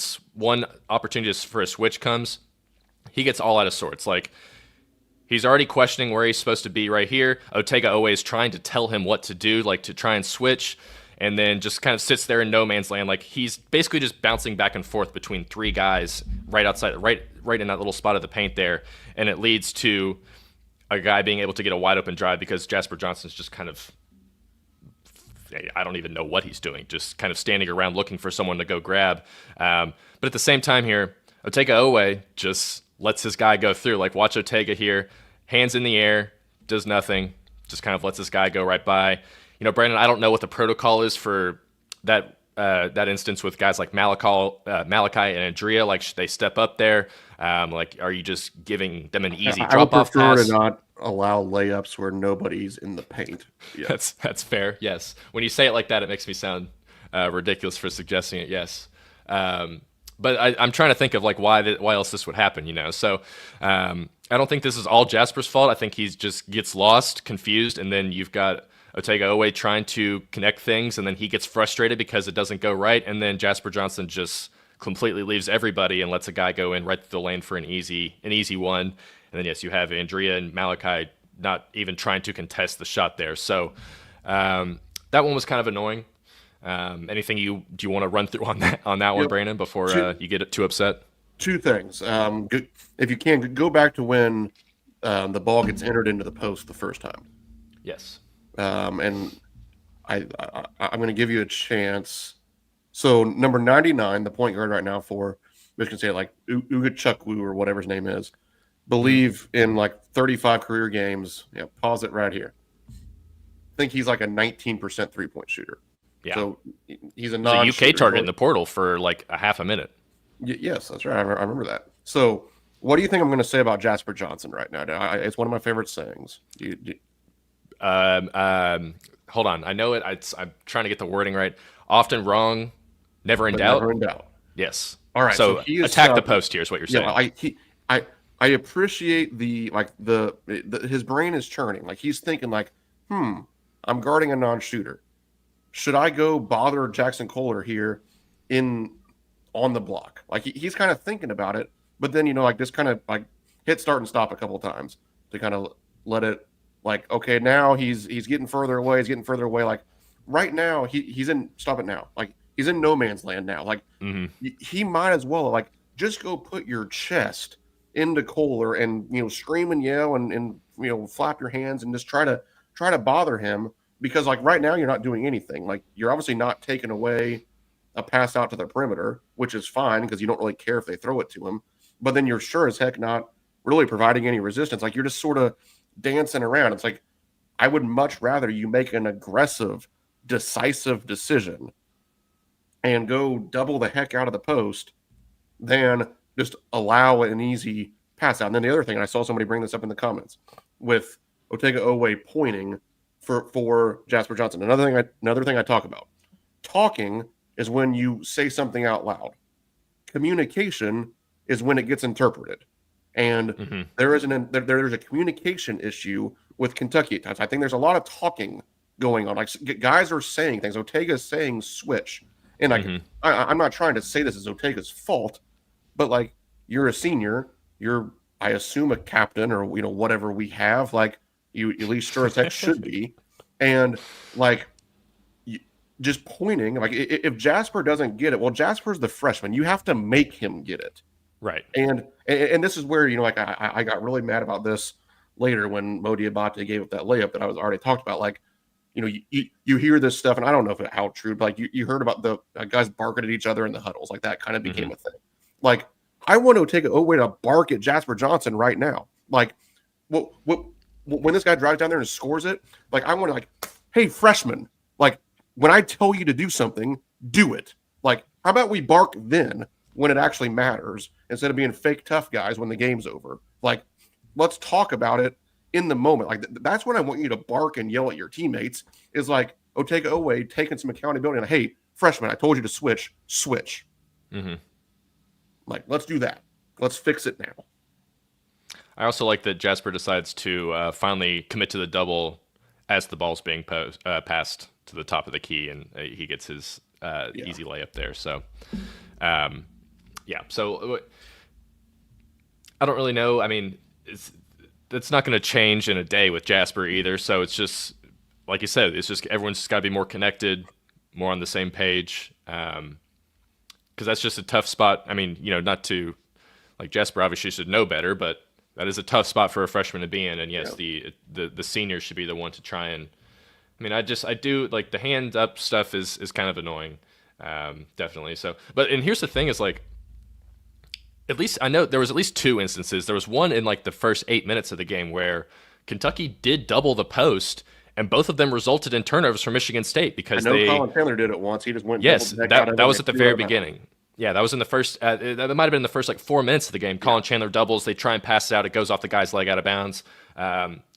opportunity for a switch comes, he gets all out of sorts. Like he's already questioning where he's supposed to be right here. Otega always trying to tell him what to do, like to try and switch, and then just kind of sits there in no man's land. Like he's basically just bouncing back and forth between three guys right outside, right in that little spot of the paint there, and it leads to a guy being able to get a wide open drive because Jasper Johnson's just kind of, I don't even know what he's doing, just kind of standing around looking for someone to go grab. But at the same time here, Otega Owe just lets his guy go through. Like watch Otega here, hands in the air, does nothing, just kind of lets this guy go right by. You know, Brandon, I don't know what the protocol is for that instance with guys like Malachi and Andrea. Like, should they step up there? Like, are you just giving them an easy drop-off pass? I would prefer to not allow layups where nobody's in the paint. Yeah. That's fair. Yes. When you say it like that, it makes me sound ridiculous for suggesting it. Yes. But I'm trying to think of like why else this would happen. You know, so I don't think this is all Jasper's fault. I think he just gets lost, confused, and then you've got Otega Owe trying to connect things, and then he gets frustrated because it doesn't go right, and then Jasper Johnson just completely leaves everybody and lets a guy go in right through the lane for an easy one. And then yes, you have Andrea and Malachi not even trying to contest the shot there. So that one was kind of annoying. Anything do you want to run through on that one, Brandon, before you get too upset? Two things. If you can, go back to when the ball gets entered into the post the first time. Yes. And I'm going to give you a chance. So number 99, the point guard right now for Michigan State, like Ugachukwu or whatever his name is, believe in like 35 career games. Yeah, pause it right here. I think he's like a 19% 3-point shooter. Yeah. So he's a UK target in the portal for like a half a minute. Yes, that's right. I remember that. So what do you think I'm going to say about Jasper Johnson right now? It's one of my favorite sayings. Hold on. I know it. I'm trying to get the wording right. Often wrong, never in doubt. Never in doubt. Yes. All right. So attack the post here is what you're saying. Yeah, I appreciate his brain is churning. Like he's thinking like, I'm guarding a non-shooter. Should I go bother Jackson Kohler here on the block? Like he's kind of thinking about it, but then like just kind of like hit start and stop a couple of times to kind of let it. Like, okay, now he's getting further away. He's getting further away. Like right now, he's in. Stop it now. Like he's in no man's land now. Like he might as well like just go put your chest into Kohler and scream and yell and flap your hands and just try to bother him because like right now you're not doing anything. Like you're obviously not taking away a pass out to the perimeter, which is fine because you don't really care if they throw it to him. But then you're sure as heck not really providing any resistance. Like you're just sort of dancing around. It's like I would much rather you make an aggressive, decisive decision and go double the heck out of the post than just allow an easy pass out. And then the other thing, and I saw somebody bring this up in the comments with Otega Owe pointing for Jasper Johnson. Another thing I talk about. Talking is when you say something out loud. Communication is when it gets interpreted. And there's a communication issue with Kentucky at times. I think there's a lot of talking going on. Like guys are saying things. Otega's saying switch, and I'm not trying to say this is Otega's fault, but like you're a senior, you're I assume a captain or whatever we have. Like you at least sure as heck should be, and like just pointing. Like if Jasper doesn't get it, well, Jasper's the freshman. You have to make him get it. Right. And this is where, like I got really mad about this later when Mo Diabate gave up that layup that I was already talked about. Like, you hear this stuff, and I don't know how true, but like you heard about the guys barking at each other in the huddles. Like that kind of became a thing. Like I want to take a way to bark at Jasper Johnson right now. Like when this guy drives down there and scores it, like I want to like, hey, freshman, like when I tell you to do something, do it. Like, how about we bark then when it actually matters instead of being fake tough guys when the game's over? Like, let's talk about it in the moment. Like, that's when I want you to bark and yell at your teammates is like Otega Owe taking some accountability. And, hey, freshman, I told you to switch. Like, let's do that. Let's fix it now. I also like that Jasper decides to finally commit to the double as the ball's being passed to the top of the key, and he gets his easy layup there. So, yeah. So I don't really know. I mean, it's not going to change in a day with Jasper either. So it's just like you said, it's just everyone's just got to be more connected, more on the same page. Because that's just a tough spot. I mean, not to like Jasper obviously should know better, but that is a tough spot for a freshman to be in. And yes, the seniors should be the one to try and. I mean, I do like the hand up stuff is kind of annoying, definitely. So, and here's the thing is like, at least I know there was at least two instances. There was one in like the first 8 minutes of the game where Kentucky did double the post, and both of them resulted in turnovers for Michigan State because I know Colin Taylor did it once. He just went. Yes, that was at the very beginning. Yeah, that was in the first. That might have been in the first like 4 minutes of the game. Colin Chandler doubles. They try and pass it out. It goes off the guy's leg out of bounds.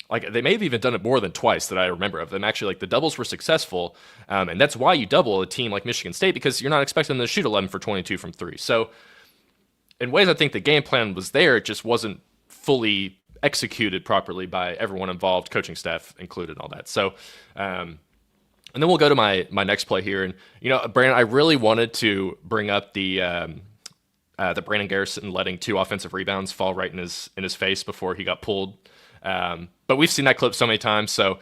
Like they may have even done it more than twice that I remember of them. Actually, like the doubles were successful, and that's why you double a team like Michigan State because you're not expecting them to shoot 11 for 22 from three. So, in ways, I think the game plan was there. It just wasn't fully executed properly by everyone involved, coaching staff included, all that. So, and then we'll go to my next play here. And Brandon, I really wanted to bring up the Brandon Garrison letting 2 offensive rebounds fall right in his face before he got pulled. But we've seen that clip so many times. So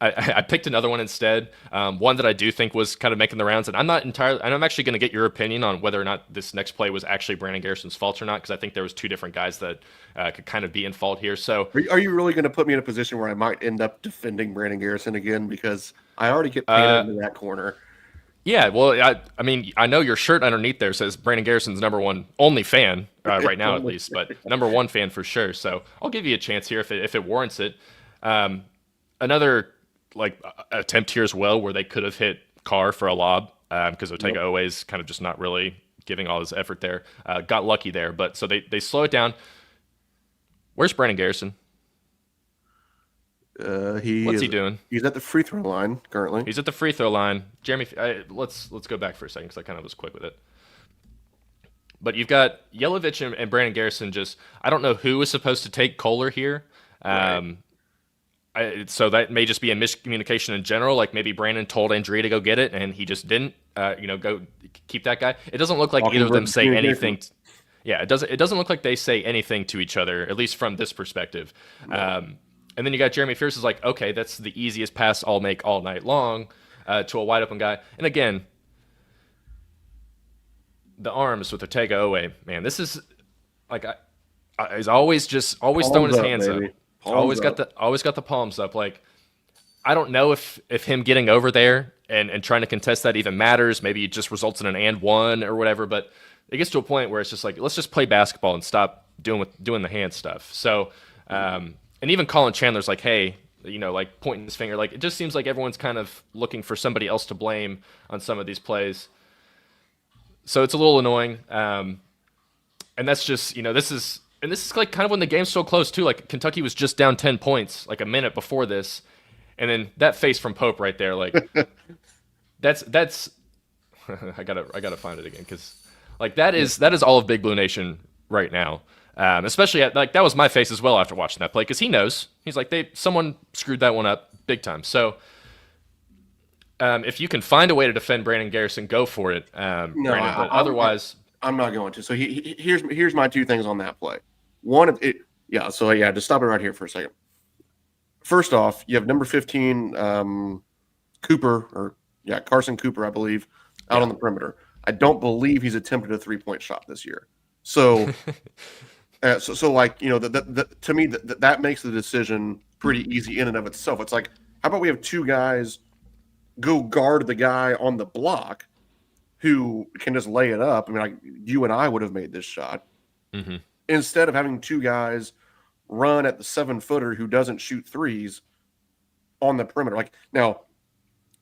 I picked another one instead. One that I do think was kind of making the rounds. And I'm actually going to get your opinion on whether or not this next play was actually Brandon Garrison's fault or not, because I think there was 2 different guys that could kind of be in fault here. So are you really going to put me in a position where I might end up defending Brandon Garrison again? Because I already get painted into that corner. Yeah, well, I mean, I know your shirt underneath there says Brandon Garrison's number one only fan right now, at least, but number 1 fan for sure. So I'll give you a chance here if it warrants it. Another like attempt here as well where they could have hit Carr for a lob because Otega always kind of just not really giving all his effort there. Got lucky there, but so they slow it down. Where's Brandon Garrison? What's he doing? He's at the free throw line currently. He's at the free throw line. Jeremy, let's go back for a second because I kind of was quick with it. But you've got Yelovich and Brandon Garrison. I don't know who was supposed to take Kohler here. Right. So that may just be a miscommunication in general. Like maybe Brandon told Andrea to go get it and he just didn't. Go keep that guy. It doesn't look like either of them say anything. Yeah, it doesn't look like they say anything to each other, at least from this perspective. No. And then you got Jeremy Fierce is like, okay, that's the easiest pass I'll make all night long to a wide open guy. And again, the arms with Otega Owe, man, this is like he's always throwing his hands up. Always got the palms up. Like I don't know if him getting over there and trying to contest that even matters. Maybe it just results in an and one or whatever. But it gets to a point where it's just like let's just play basketball and stop doing the hand stuff. So. And even Colin Chandler's like, hey, like pointing his finger. Like, it just seems like everyone's kind of looking for somebody else to blame on some of these plays. So it's a little annoying. And that's just, this is like kind of when the game's so close too. Like Kentucky was just down 10 points like a minute before this. And then that face from Pope right there, like that's I gotta find it again. Cause like that is all of Big Blue Nation right now. Especially that was my face as well after watching that play because he knows he's like someone screwed that one up big time. So if you can find a way to defend Brandon Garrison, go for it. Brandon, but otherwise, I'm not going to. So here's my 2 things on that play. One, just stop it right here for a second. First off, you have number 15 Carson Cooper, I believe, out on the perimeter. I don't believe he's attempted a 3-point shot this year. So. To me, that makes the decision pretty easy in and of itself. It's like, how about we have 2 guys go guard the guy on the block who can just lay it up? I mean, like you and I would have made this shot instead of having 2 guys run at the 7-footer who doesn't shoot threes on the perimeter. Like now,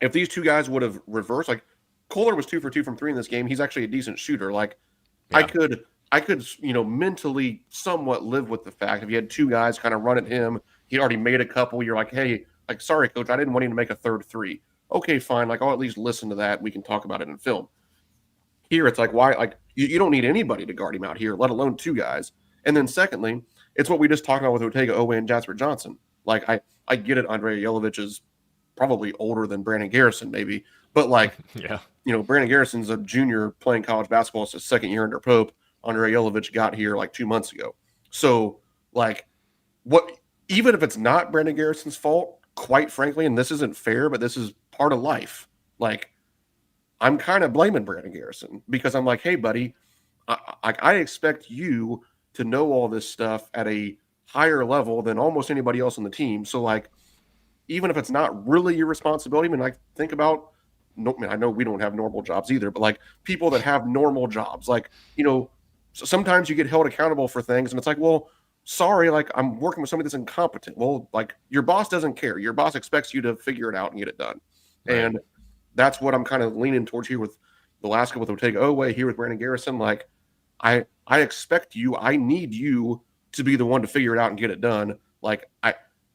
if these 2 guys would have reversed, like Kohler was 2 for 2 from 3 in this game. He's actually a decent shooter. Like I could, mentally somewhat live with the fact if you had 2 guys kind of run at him, he already made a couple. You're like, hey, like, sorry, coach, I didn't want him to make a 3rd 3. Okay, fine. Like, I'll at least listen to that. We can talk about it in film. Here, it's like, why? Like, you don't need anybody to guard him out here, let alone 2 guys. And then secondly, it's what we just talked about with Otega Owe and Jasper Johnson. Like, I get it. Andrea Yelovich is probably older than Brandon Garrison, maybe. But like, Yeah. Brandon Garrison's a junior playing college basketball. It's his second year under Pope. Andre Yelovich got here like 2 months ago. So like, what? Even if it's not Brandon Garrison's fault, quite frankly, and this isn't fair, but this is part of life. Like, I'm kind of blaming Brandon Garrison because I'm like, hey, buddy, I expect you to know all this stuff at a higher level than almost anybody else on the team. So like, even if it's not really your responsibility, I mean, like think about, no, I mean, I know we don't have normal jobs either, but like people that have normal jobs, like, so sometimes you get held accountable for things and it's like, well, sorry, like I'm working with somebody that's incompetent. Well, like your boss doesn't care. Your boss expects you to figure it out and get it done. Right. And that's what I'm kind of leaning towards here with Alaska, with Ortega Oweh, here with Brandon Garrison. Like, I expect you, I need you to be the one to figure it out and get it done. Like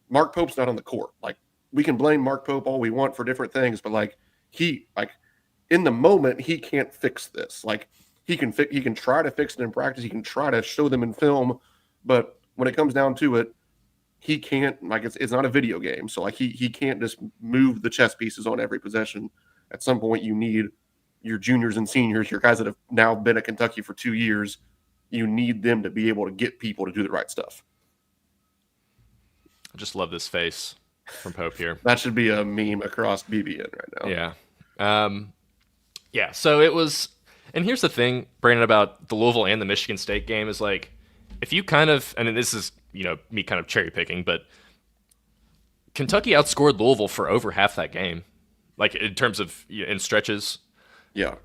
Mark Pope's not on the court. Like we can blame Mark Pope all we want for different things, but like in the moment he can't fix this. Like he can try to fix it in practice. He can try to show them in film, but when it comes down to it, he can't. Like it's not a video game, so like he can't just move the chess pieces on every possession. At some point, you need your juniors and seniors, your guys that have now been at Kentucky for 2 years. You need them to be able to get people to do the right stuff. I just love this face from Pope here. That should be a meme across BBN right now. Yeah. Yeah. So it was, and here's the thing, Brandon, about the Louisville and the Michigan State game is like, if you kind of, and this is, me kind of cherry picking, but Kentucky outscored Louisville for over half that game, like in terms of in stretches. Yeah.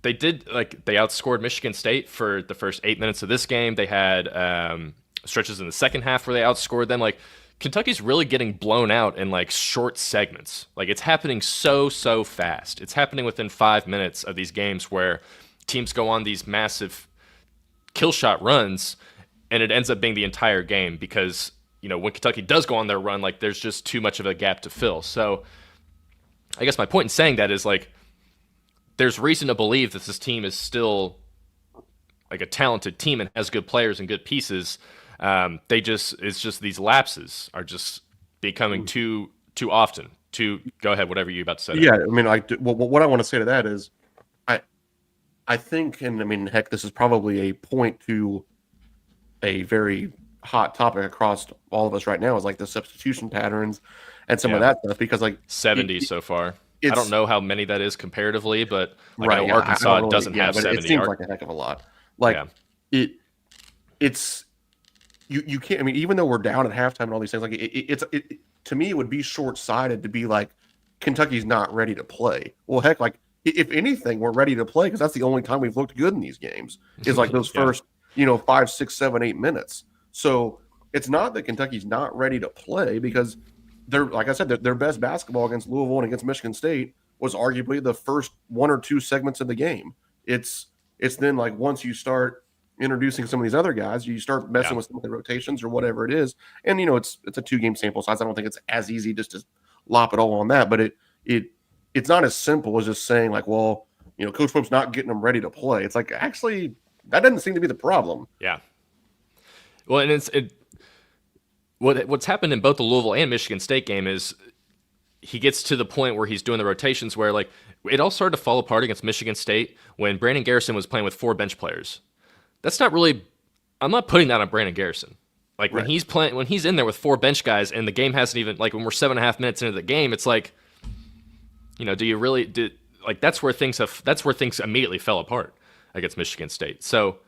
They did, like, they outscored Michigan State for the first 8 minutes of this game. They had stretches in the second half where they outscored them. Like, Kentucky's really getting blown out in, like, short segments. Like, it's happening so fast. It's happening within 5 minutes of these games where teams go on these massive kill shot runs, and it ends up being the entire game because, when Kentucky does go on their run, like, there's just too much of a gap to fill. So, I guess my point in saying that is, like, there's reason to believe that this team is still like a talented team and has good players and good pieces. It's just these lapses are just becoming too often. Go ahead, whatever you're about to say. Yeah, I mean, what I want to say to that is, I think, and I mean, heck, this is probably a point to a very hot topic across all of us right now, is like the substitution patterns and some of that stuff, because like 70 so far. I don't know how many that is comparatively, but like, I know Arkansas really, doesn't have 70. It seems like a heck of a lot. Like it's you can't. I mean, even though we're down at halftime and all these things, like it's to me, it would be short-sighted to be like Kentucky's not ready to play. Well, heck, like if anything, we're ready to play because that's the only time we've looked good in these games. Is like those first 5, 6, 7, 8 minutes. So it's not that Kentucky's not ready to play, because they're, like I said, their best basketball against Louisville and against Michigan State was arguably the first 1 or 2 segments of the game. It's then like once you start introducing some of these other guys, you start messing with some of the rotations or whatever it is. And it's a 2-game sample size. I don't think it's as easy just to lop it all on that, but it's not as simple as just saying like, well, Coach Pope's not getting them ready to play. It's like, actually, that doesn't seem to be the problem. Yeah. Well, and what's happened in both the Louisville and Michigan State game is he gets to the point where he's doing the rotations where, like, it all started to fall apart against Michigan State when Brandon Garrison was playing with 4 bench players. That's not really, I'm not putting that on Brandon Garrison. Like, when he's in there with 4 bench guys and the game hasn't even, like, when we're 7.5 minutes into the game, it's like, do you really, like, that's where things immediately fell apart against Michigan State. So,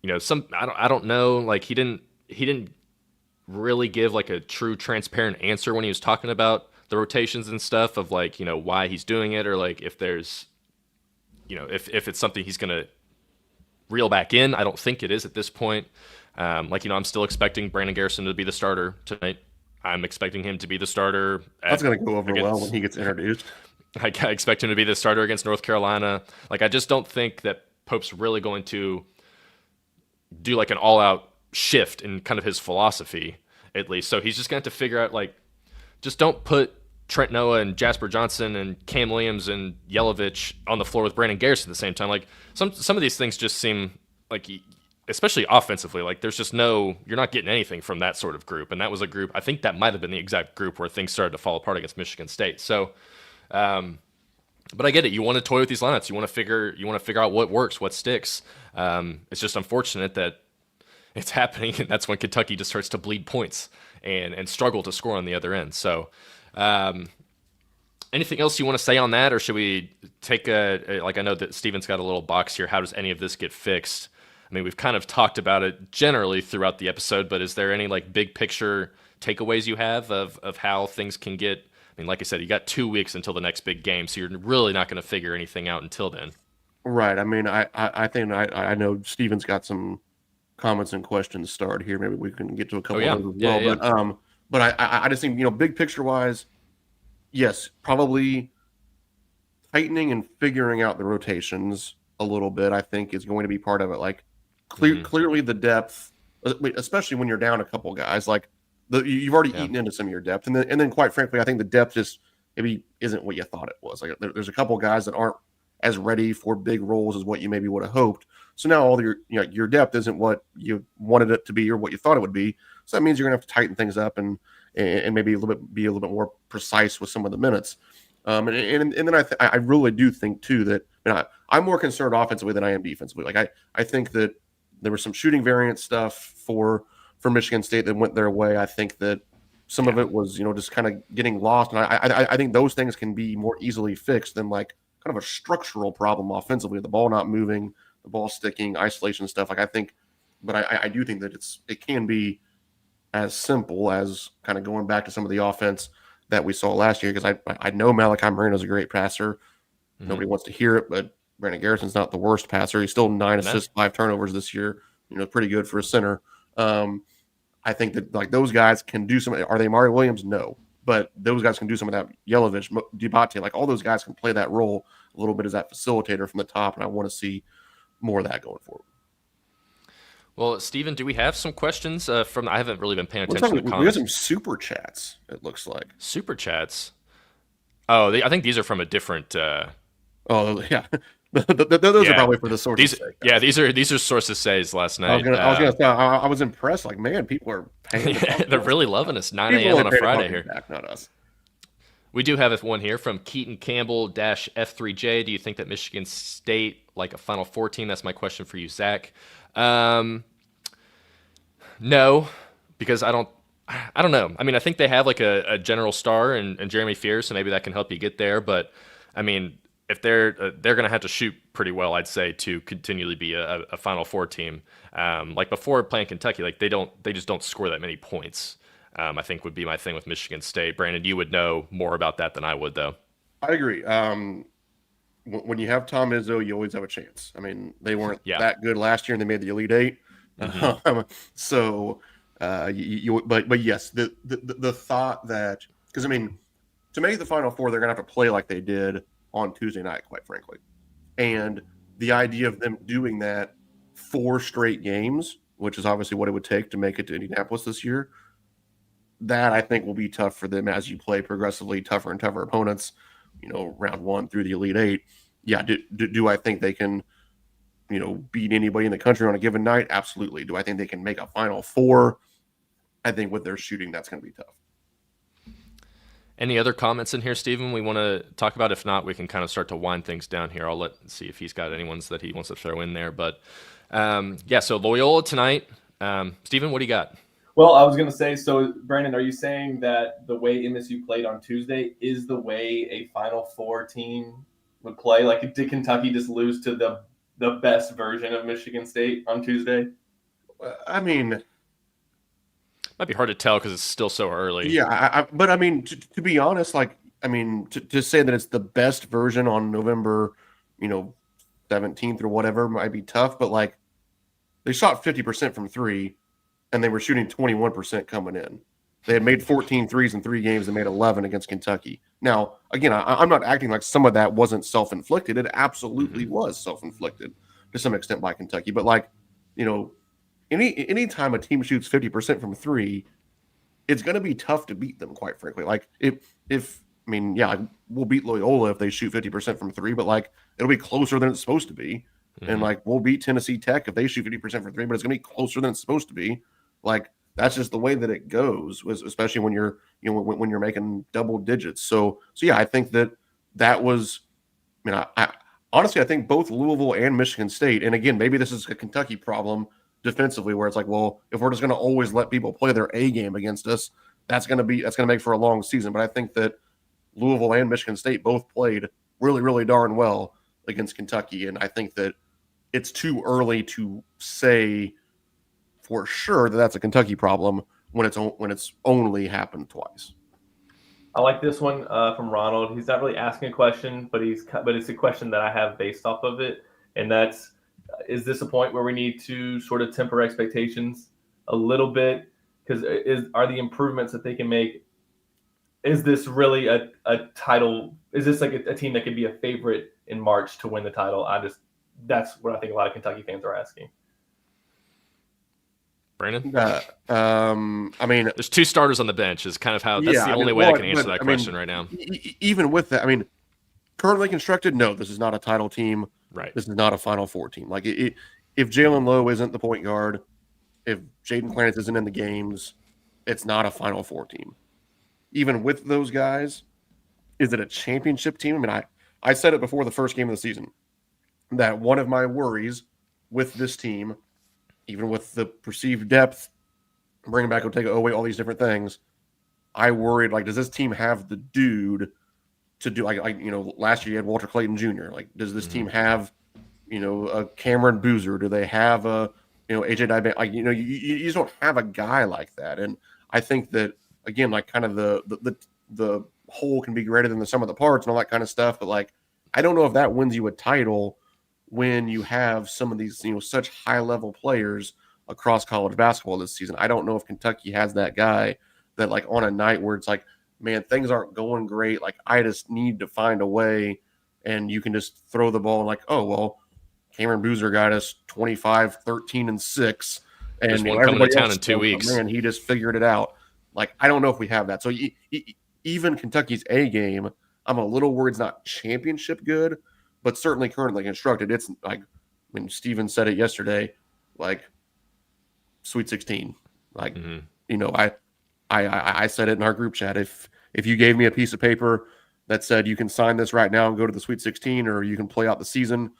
I don't know, like, he didn't really give like a true transparent answer when he was talking about the rotations and stuff of like, why he's doing it, or like if there's, if it's something he's going to reel back in. I don't think it is at this point. I'm still expecting Brandon Garrison to be the starter tonight. I'm expecting him to be the starter. That's going to go over well when he gets introduced. I expect him to be the starter against North Carolina. Like, I just don't think that Pope's really going to do like an all-out shift in kind of his philosophy, at least. So he's just going to have to figure out, like, just don't put Trent Noah and Jasper Johnson and Cam Williams and Yelovich on the floor with Brandon Garrison at the same time. Like, some of these things just seem like, especially offensively, like there's just you're not getting anything from that sort of group. And that was a group, I think that might have been the exact group where things started to fall apart against Michigan State. So But I get it. You want to toy with these lineups. You want to figure out what works, what sticks. It's just unfortunate that it's happening, and that's when Kentucky just starts to bleed points and struggle to score on the other end. So, um, anything else you want to say on that, or should we take like I know that Steven's got a little box here. How does any of this get fixed? I mean, we've kind of talked about it generally throughout the episode, but is there any like big picture takeaways you have of how things can get? I mean, like I said, you got 2 weeks until the next big game, so you're really not going to figure anything out until then. Right. I mean, I think I know Steven's got some comments and questions started here. Maybe we can get to a Oh couple yeah, of those as yeah, well. yeah. But I just think, big picture wise, yes, probably tightening and figuring out the rotations a little bit, I think is going to be part of it. Like Hmm. clearly the depth, especially when you're down a couple guys, like you've already Yeah, eaten into some of your depth, and then quite frankly, I think the depth just maybe isn't what you thought it was. Like there's a couple guys that aren't as ready for big roles as what you maybe would have hoped. So now all your depth isn't what you wanted it to be or what you thought it would be. So that means you're gonna have to tighten things up and maybe be a little bit more precise with some of the minutes. And then I really do think too that I'm more concerned offensively than I am defensively. Like I think that there was some shooting variant stuff for Michigan State that went their way. I think that some of yeah. it was just kind of getting lost, and I think those things can be more easily fixed than like kind of a structural problem offensively. The ball not moving, the ball sticking, isolation stuff. Like I think, but I do think that it can be as simple as kind of going back to some of the offense that we saw last year. Because I know Malachi Marino is a great passer. Hmm. Nobody wants to hear it, but Brandon Garrison's not the worst passer. He's still 9 assists, 5 turnovers this year. Pretty good for a center. Um, I think that like those guys can do some. Are they Mario Williams? No, but those guys can do some of that. Yelovich, Debate, like all those guys can play that role a little bit as that facilitator from the top, and I want to see more of that going forward. Well, Steven, do we have some questions from? I haven't really been paying Looks like attention to we got comments. some super chats. It looks like. Super chats. Oh, I think these are from a different. Oh yeah, those are Yeah, probably for the sources' these. sake, Yeah, guys. these are sources says last night. I was gonna say I was impressed. Like, man, people are paying to talk They're to us. really loving us. 9 People a.m. only on a pay to Friday talk to here. Zack, not us. We do have one here from Keaton Campbell F3J. Do you think that Michigan State like a Final Four team? That's my question for you, Zach. Um, no, because I don't. I don't know. I mean, I think they have like a general star and Jeremy Fears, so maybe that can help you get there. But I mean, if they're going to have to shoot pretty well, I'd say, to continually be a Final Four team. Like before playing Kentucky, like they just don't score that many points. I think would be my thing with Michigan State. Brandon, you would know more about that than I would, though. I agree. When you have Tom Izzo, you always have a chance. I mean, they weren't Yeah. that good last year, and they made the Elite Eight. Hmm. So, but yes, the thought that because I mean, to make the Final Four, they're gonna have to play like they did on Tuesday night, quite frankly. And the idea of them doing that 4 straight games, which is obviously what it would take to make it to Indianapolis this year, that I think will be tough for them as you play progressively tougher and tougher opponents. Round one through the Elite Eight. Yeah, do I think they can beat anybody in the country on a given night? Absolutely. Do I think they can make a Final Four? I think with their shooting, that's going to be tough. Any other comments in here, Stephen, we want to talk about? If not, we can kind of start to wind things down here. I'll see if he's got any ones that he wants to throw in there. But yeah, so Loyola tonight. Stephen, what do you got? Well, I was going to say, so Brandon, are you saying that the way MSU played on Tuesday is the way a Final Four team would play? Like, did Kentucky just lose to the best version of Michigan State on Tuesday? I mean, Might be hard to tell because it's still so early. yeah, but I mean, to be honest, like, I mean, to say that it's the best version on November, 17th or whatever might be tough, but like, they shot 50% from three, and they were shooting 21% coming in. They had made 14 threes in 3 games and made 11 against Kentucky. Now, again, I'm not acting like some of that wasn't self-inflicted. It absolutely was self-inflicted to some extent by Kentucky. But like, any time a team shoots 50% from three, it's going to be tough to beat them, quite frankly. Like if I mean, yeah, we'll beat Loyola if they shoot 50% from three, but like it'll be closer than it's supposed to be. And like we'll beat Tennessee Tech if they shoot 50% from three, but it's going to be closer than it's supposed to be. Like that's just the way that it goes, especially when you're when you're making double digits. So yeah, I think that was mean, I honestly, I think both Louisville and Michigan State, and again, maybe this is a Kentucky problem defensively, where it's like, well, if we're just going to always let people play their A game against us, that's going to make for a long season. But I think that Louisville and Michigan State both played really, really darn well against Kentucky, and I think that it's too early to say for sure that that's a Kentucky problem when it's only happened twice. I like this one from Ronald. He's not really asking a question, but it's a question that I have based off of it, and that's: is this a point where we need to sort of temper expectations a little bit? Because are the improvements that they can make? Is this really a title? Is this like a team that could be a favorite in March to win the title? That's what I think a lot of Kentucky fans are asking. Brandon? I mean, there's 2 starters on the bench is kind of how that's the only way I can answer that question right now. Even with that, I mean, currently constructed, no, this is not a title team. Right. This is not a Final Four team. Like if Jalen Lowe isn't the point guard, if Jaden Clarence isn't in the games, it's not a Final Four team. Even with those guys, is it a championship team? I mean, I said it before the first game of the season that one of my worries with this team, even with the perceived depth, bringing back Otega Owe, all these different things, I worried, like, does this team have the dude to do, like last year you had Walter Clayton Jr. Like, does this team have, a Cameron Boozer? Do they have a, AJ Dybek? Like, you just don't have a guy like that. And I think that, again, like, kind of the whole can be greater than the sum of the parts and all that kind of stuff. But, like, I don't know if that wins you a title when you have some of these, such high-level players across college basketball this season. I don't know if Kentucky has that guy that, like, on a night where it's like, man, things aren't going great, like, I just need to find a way, and you can just throw the ball like, oh, well, Cameron Boozer got us 25, 13, and 6, and there's one coming to town in 2 weeks. Man, he just figured it out. Like, I don't know if we have that. So even Kentucky's A game, I'm a little worried it's not championship good, but certainly currently constructed. It's like, when Steven said it yesterday, like, Sweet 16. Like, I said it in our group chat. If you gave me a piece of paper that said you can sign this right now and go to the Sweet 16, or you can play out the season,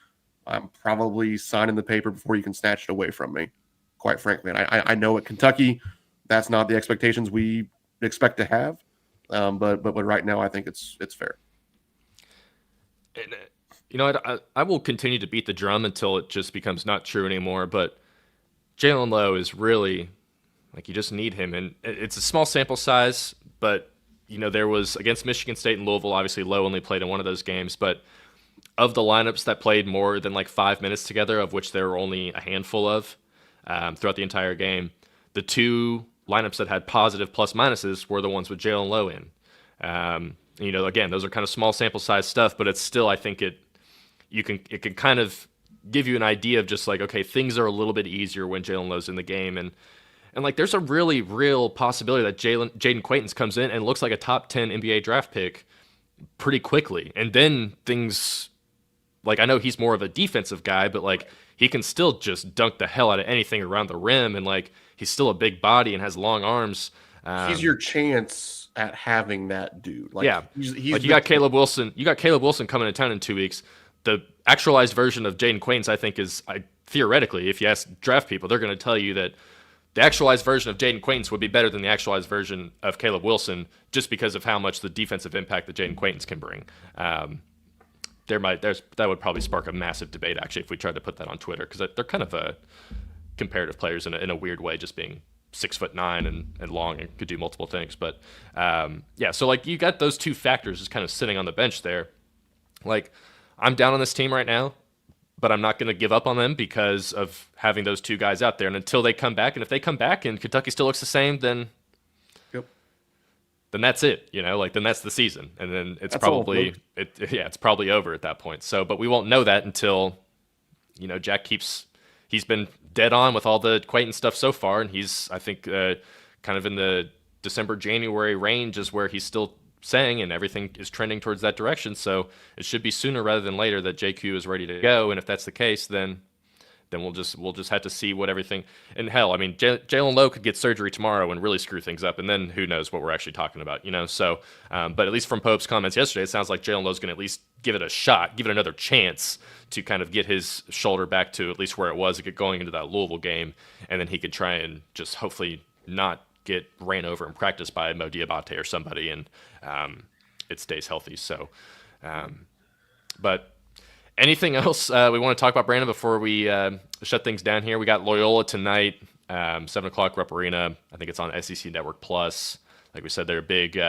I'm probably signing the paper before you can snatch it away from me, quite frankly. And I know at Kentucky, that's not the expectations we expect to have. But right now, I think it's fair. And, I will continue to beat the drum until it just becomes not true anymore. But Jalen Lowe is really, like, you just need him. And it's a small sample size, but, there was against Michigan State and Louisville, obviously Lowe only played in one of those games. But of the lineups that played more than like 5 minutes together, of which there were only a handful of throughout the entire game, the 2 lineups that had positive plus minuses were the ones with Jalen Lowe in. Again, those are kind of small sample size stuff, but it's still, I think it can kind of give you an idea of just like, okay, things are a little bit easier when Jalen Lowe's in the game. And like, there's a really real possibility that Jaden Quaintance comes in and looks like a top 10 NBA draft pick pretty quickly. And then things, like, I know he's more of a defensive guy, but like, he can still just dunk the hell out of anything around the rim. And like, he's still a big body and has long arms. He's your chance at having that dude. Like, yeah. He's like, you got Caleb Wilson. You got Caleb Wilson coming to town in 2 weeks. The actualized version of Jaden Quaintance, I think, is theoretically, if you ask draft people, they're going to tell you that the actualized version of Jaden Quaintance would be better than the actualized version of Caleb Wilson, just because of how much the defensive impact that Jaden Quaintance can bring. That would probably spark a massive debate, actually, if we tried to put that on Twitter, because they're kind of comparative players in a weird way, just being 6'9" and long and could do multiple things. But so like, you got those 2 factors just kind of sitting on the bench there. Like, I'm down on this team right now, but I'm not going to give up on them because of having those 2 guys out there. And until they come back, and if they come back and Kentucky still looks the same, then that's it, then that's the season. And then it's probably over at that point. So, but we won't know that until, Jack he's been dead on with all the Quaintance stuff so far. And he's, I think, kind of in the December, January range is where he's still saying, and everything is trending towards that direction. So it should be sooner rather than later that JQ is ready to go. And if that's the case, then then we'll just have to see what everything. And hell, I mean, Jalen Lowe could get surgery tomorrow and really screw things up, and then who knows what we're actually talking about, you know? So, but at least from Pope's comments yesterday, it sounds like Jalen Lowe's going to at least give it a shot, give it another chance to kind of get his shoulder back to at least where it was going into that Louisville game, and then he could try and just hopefully not get ran over in practice by Mo Diabate or somebody, and it stays healthy. So, but anything else we want to talk about, Brandon, before we shut things down here? We got Loyola tonight, 7 o'clock, Rupp Arena. I think it's on SEC Network Plus. Like we said, they're a big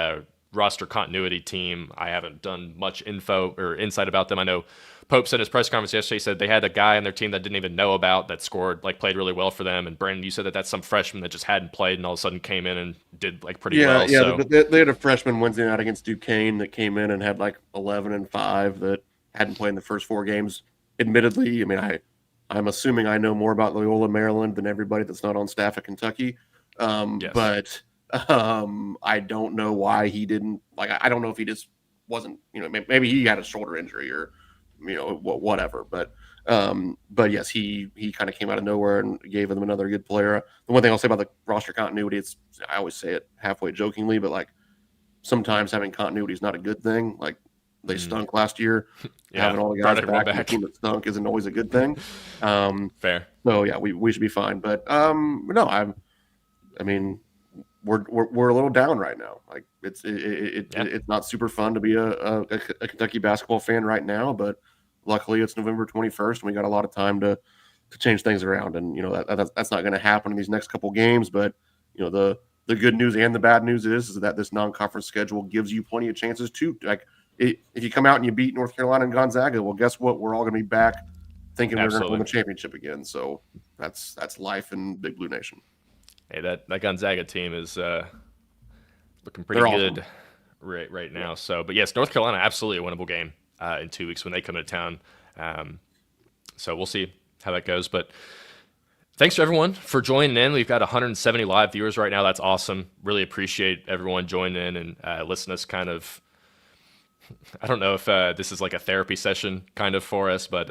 roster continuity team. I haven't done much info or insight about them. I know Pope said in his press conference yesterday, he said they had a guy on their team that didn't even know about that scored, like played really well for them. And Brandon, you said that that's some freshman that just hadn't played and all of a sudden came in and did like pretty well. Yeah, so. they had a freshman Wednesday night against Duquesne that came in and had like 11-5 that hadn't played in the first 4 games. Admittedly, I mean, I'm assuming I know more about Loyola, Maryland than everybody that's not on staff at Kentucky. Yes. But I don't know why he didn't, like, I don't know if he just wasn't, you know, maybe he had a shoulder injury or, you know, whatever. But yes, he kind of came out of nowhere and gave them another good player. The one thing I'll say about the roster continuity, I always say it halfway jokingly, but like sometimes having continuity is not a good thing. Like they stunk last year. Yeah, having all the guys back in the team that stunk isn't always a good thing. Fair. So yeah, we should be fine. But no, I mean, we're a little down right now. Like it's not super fun to be a Kentucky basketball fan right now, but luckily it's November 21st and we got a lot of time to change things around. And you know that's not going to happen in these next couple games. But you know the good news and the bad news is that this non-conference schedule gives you plenty of chances to, like, if you come out and you beat North Carolina and Gonzaga, well, guess what? We're all going to be back thinking we're going to win the championship again. So that's life in Big Blue Nation. Hey, that Gonzaga team is looking pretty good right now. So, but yes, North Carolina, absolutely a winnable game in 2 weeks when they come into town. So we'll see how that goes. But thanks to everyone for joining in. We've got 170 live viewers right now. That's awesome. Really appreciate everyone joining in and listening to us kind of. I don't know if this is like a therapy session kind of for us, but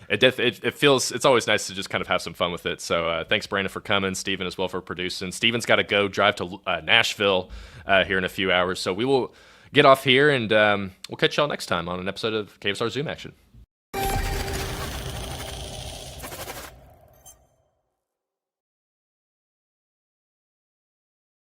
it feels, it's always nice to just kind of have some fun with it. So thanks, Brandon, for coming. Steven as well for producing. Steven's got to drive to Nashville here in a few hours. So we will get off here and we'll catch y'all next time on an episode of KSR Zoom Action.